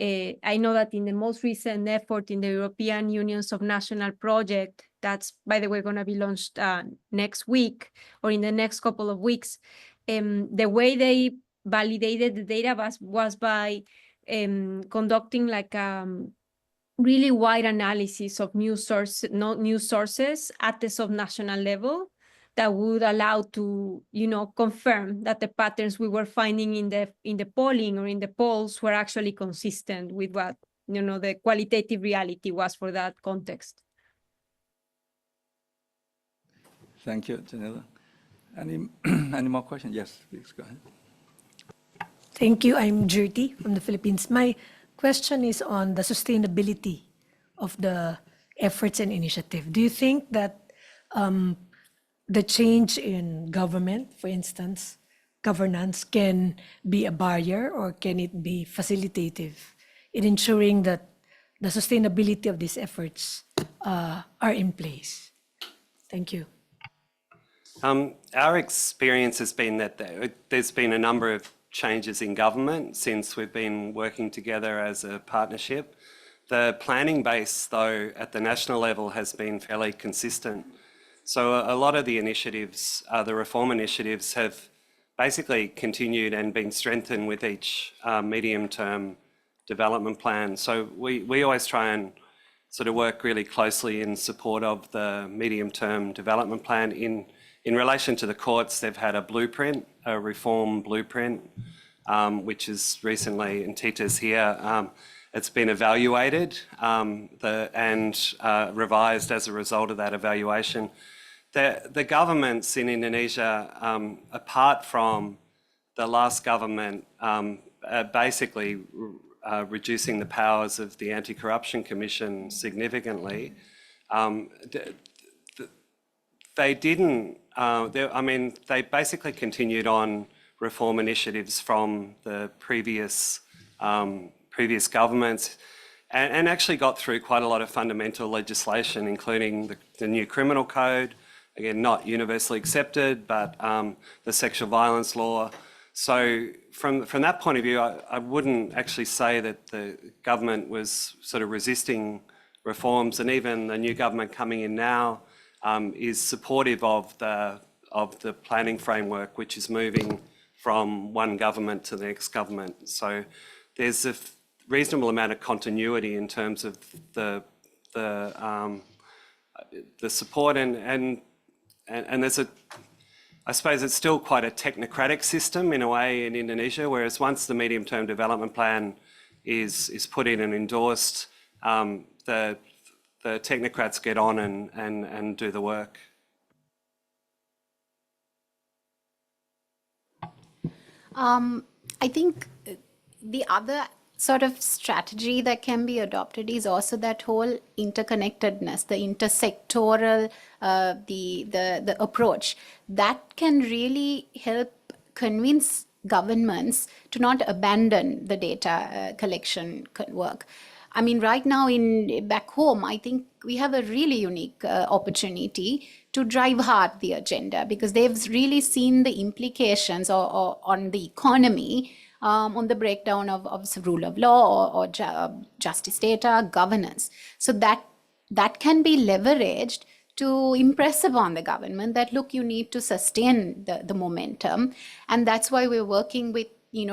I know that in the most recent effort in the European Union subnational project, that's, by the way, going to be launched next week or in the next couple of weeks, the way they validated the data was by conducting like really wide analysis of news sources at the subnational level that would allow to, confirm that the patterns we were finding in the polling or in the polls were actually consistent with what, the qualitative reality was for that context. Thank you, Janela. Any more questions? Yes, please go ahead. Thank you. I'm Jyoti from the Philippines. My question is on the sustainability of the efforts and initiative. Do you think that the change in government, for instance, governance, can be a barrier, or can it be facilitative in ensuring that the sustainability of these efforts are in place? Thank you. Our experience has been that there's been a number of changes in government since we've been working together as a partnership. The planning base, though, at the national level has been fairly consistent. So a lot of the initiatives, the reform initiatives, have basically continued and been strengthened with each medium-term development plan. So we always try and sort of work really closely in support of the medium-term development plan. In relation to the courts, they've had a blueprint, a reform blueprint, which is recently, and Tita's here, it's been evaluated and revised as a result of that evaluation. The governments in Indonesia, apart from the last government, basically reducing the powers of the Anti-Corruption Commission significantly, they didn't, they basically continued on reform initiatives from the previous governments and actually got through quite a lot of fundamental legislation, including the new criminal code, again, not universally accepted, but the sexual violence law. So from that point of view, I wouldn't actually say that the government was sort of resisting reforms, and even the new government coming in now is supportive of the planning framework, which is moving from one government to the next government. So there's a reasonable amount of continuity in terms of the support, and there's I suppose it's still quite a technocratic system in a way in Indonesia, whereas once the medium-term development plan is put in and endorsed, the technocrats get on and do the work. I think the other sort of strategy that can be adopted is also that whole interconnectedness, the intersectoral, the approach that can really help convince governments to not abandon the data collection work. I mean, right now back home, I think we have a really unique opportunity to drive hard the agenda, because they've really seen the implications or on the economy, on the breakdown of rule of law or justice data governance. So that can be leveraged to impress upon the government that, look, you need to sustain the momentum. And that's why we're working with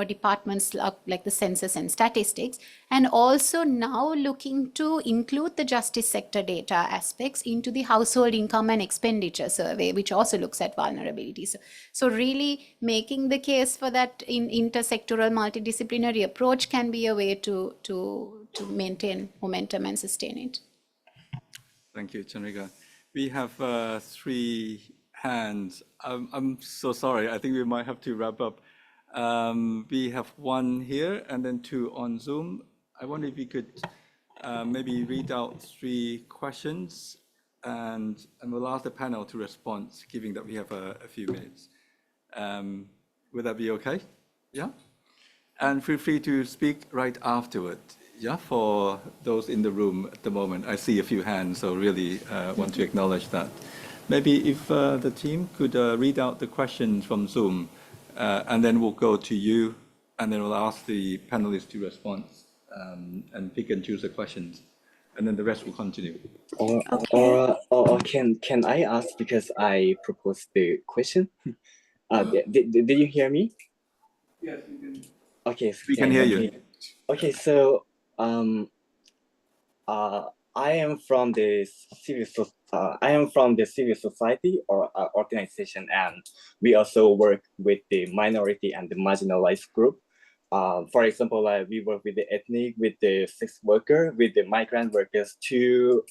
departments like the census and statistics, and also now looking to include the justice sector data aspects into the household income and expenditure survey, which also looks at vulnerabilities. So really making the case for that intersectoral multidisciplinary approach can be a way to maintain momentum and sustain it. Thank you, Chandrika. We have 3 hands. I'm so sorry. I think we might have to wrap up. We have 1 here and then 2 on Zoom. I wonder if you could maybe read out 3 questions, and we'll ask the panel to respond, given that we have a few minutes. Would that be okay? Yeah? And feel free to speak right afterward, yeah, for those in the room at the moment. I see a few hands, so really want to acknowledge that. Maybe if the team could read out the questions from Zoom, and then we'll go to you, and then we'll ask the panelists to respond and pick and choose the questions, and then the rest will continue. Or can I ask, because I proposed the question? Did you hear me? Yes, you can. Okay, We can hear you. Okay, so I am from the civil society or organization, and we also work with the minority and the marginalized group. For example, we work with the ethnic, with the sex worker, with the migrant workers to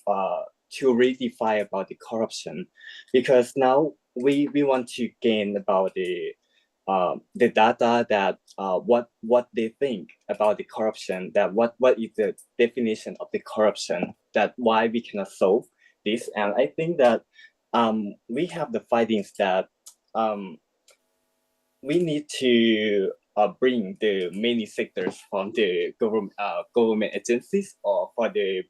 redefine about the corruption, because now we want to gain about the data that what they think about the corruption, that what is the definition of the corruption, that why we cannot solve this. And I think that we have the findings that we need to bring the many sectors from the government agencies or for the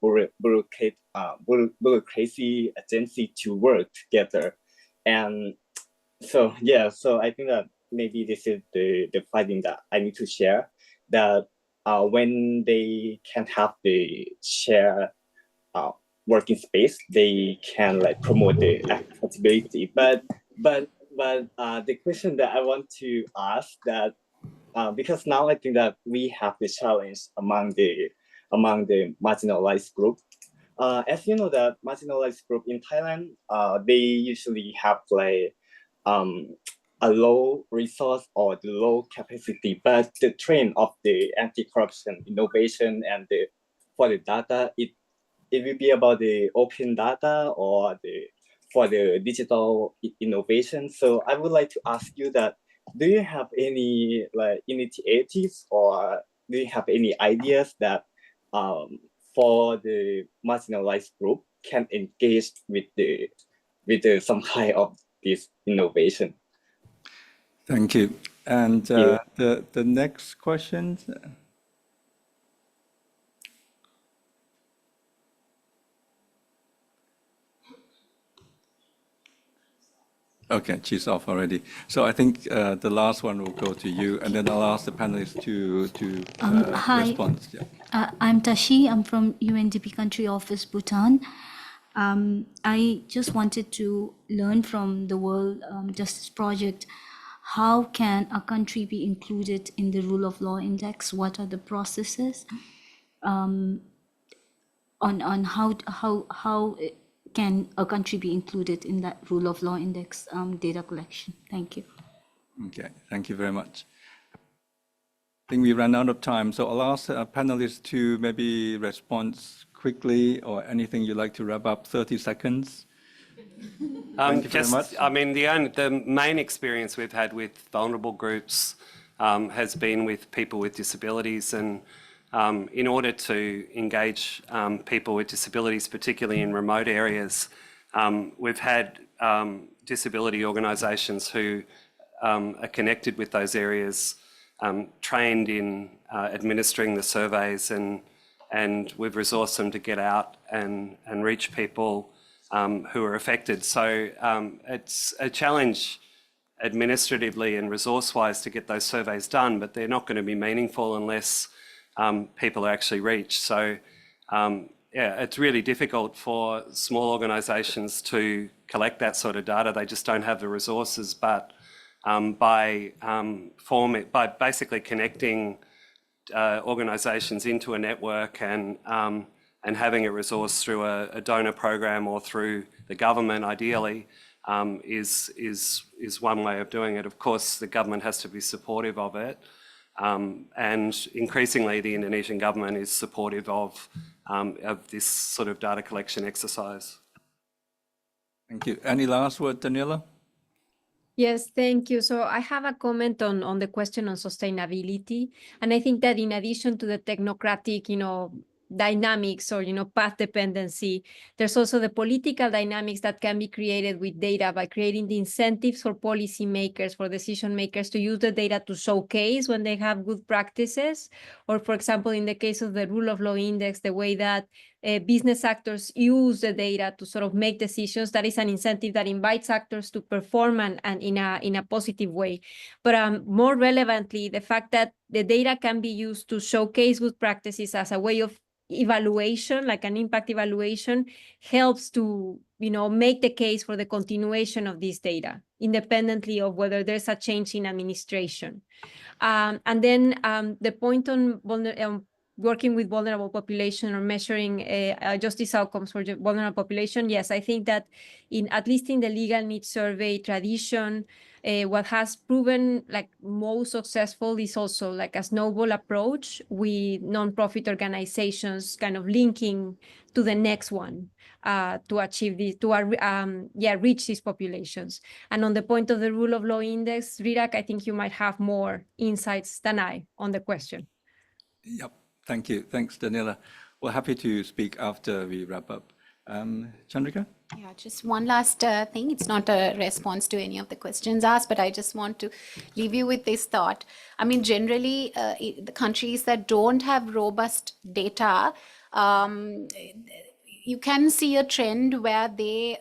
bureaucracy agency to work together. And so, yeah, so I think that maybe this is the finding that I need to share, that when they can have the share working space, they can like promote the accountability. But the question that I want to ask, that because now I think that we have the challenge among the marginalized group. As you know, that marginalized group in Thailand, they usually have like a low resource or the low capacity, but the trend of the anti-corruption innovation and for the data, it will be about the open data or for the digital innovation. So I would like to ask you that, do you have any like initiatives, or do you have any ideas that for the marginalized group can engage with some kind of this innovation? Thank you. And the next question. Okay, she's off already. So I think the last one will go to you, and then I'll ask the panelists to Hi. respond. Yeah. I'm Tashi. I'm from UNDP Country Office, Bhutan. I just wanted to learn from the World Justice Project, how can a country be included in the Rule of Law Index? What are the processes on how can a country be included in that Rule of Law Index data collection? Thank you. Okay, thank you very much. I think we ran out of time, so I'll ask our panelists to maybe respond quickly or anything you'd like to wrap up, 30 seconds. Thank you very much. I mean, the main experience we've had with vulnerable groups has been with people with disabilities, and in order to engage people with disabilities, particularly in remote areas, we've had disability organisations who are connected with those areas, trained in administering the surveys, and we've resourced them to get out and reach people who are affected. So it's a challenge administratively and resource-wise to get those surveys done, but they're not going to be meaningful unless people are actually reached. So yeah, it's really difficult for small organisations to collect that sort of data. They just don't have the resources. But by basically connecting organisations into a network and having a resource through a donor program or through the government, ideally, is one way of doing it. Of course, the government has to be supportive of it, and increasingly the Indonesian government is supportive of this sort of data collection exercise. Thank you. Any last word, Daniela? Yes, thank you. So I have a comment on the question on sustainability. And I think that in addition to the technocratic, dynamics or, path dependency, there's also the political dynamics that can be created with data by creating the incentives for policymakers, for decision makers to use the data to showcase when they have good practices. Or, for example, in the case of the Rule of Law Index, the way that business actors use the data to sort of make decisions, that is an incentive that invites actors to perform and in a positive way. But more relevantly, the fact that the data can be used to showcase good practices as a way of evaluation, like an impact evaluation, helps to make the case for the continuation of this data, independently of whether there's a change in administration. And then the point on working with vulnerable population or measuring justice outcomes for vulnerable population, yes, I think that at least in the legal needs survey tradition, what has proven like most successful is also like a snowball approach with nonprofit organizations kind of linking to the next one to achieve this, reach these populations. And on the point of the Rule of Law Index, Rirak, I think you might have more insights than I on the question. Yep. Thank you. Thanks, Daniela. We're happy to speak after we wrap up. Chandrika? Yeah, just one last thing. It's not a response to any of the questions asked, but I just want to leave you with this thought. I mean, generally, the countries that don't have robust data, you can see a trend where they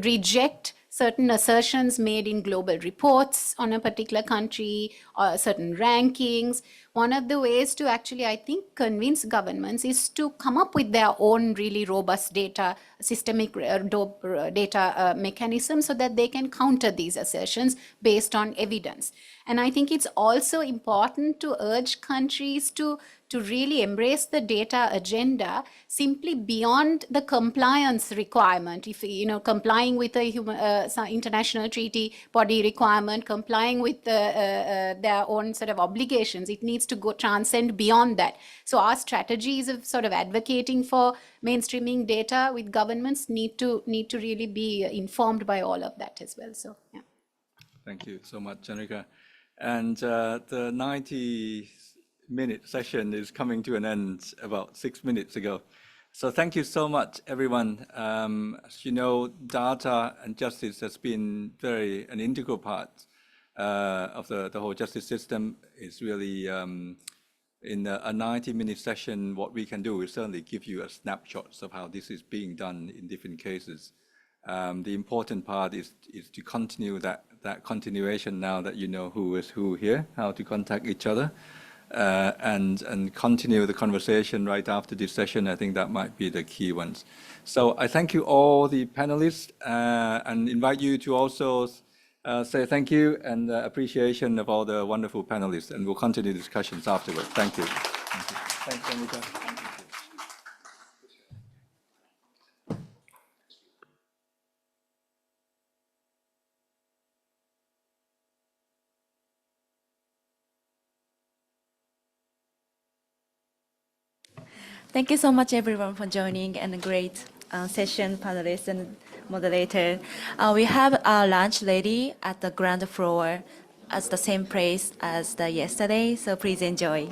reject certain assertions made in global reports on a particular country or certain rankings. One of the ways to actually, I think, convince governments is to come up with their own really robust data, systemic data mechanism so that they can counter these assertions based on evidence. And I think it's also important to urge countries to really embrace the data agenda simply beyond the compliance requirement. If, complying with a international treaty body requirement, complying with their own sort of obligations, it needs to transcend beyond that. So our strategies of sort of advocating for mainstreaming data with governments need to really be informed by all of that as well. So, yeah. Thank you so much, Chandrika. And the 90-minute session is coming to an end about 6 minutes ago. So thank you so much, everyone. As you know, data and justice has been an integral part of the whole justice system. Is really in a 90-minute session, what we can do is certainly give you a snapshot of how this is being done in different cases. The important part is to continue that continuation now that you know who is who here, how to contact each other, and continue the conversation right after this session. I think that might be the key ones. So I thank you all the panelists and invite you to also say thank you and appreciation of all the wonderful panelists, and we'll continue discussions afterwards. Thank you. Thank you. Thanks, Anita. Thank you so much, everyone, for joining and a great session, panelists and moderator. We have our lunch ready at the ground floor at the same place as the yesterday, so please enjoy.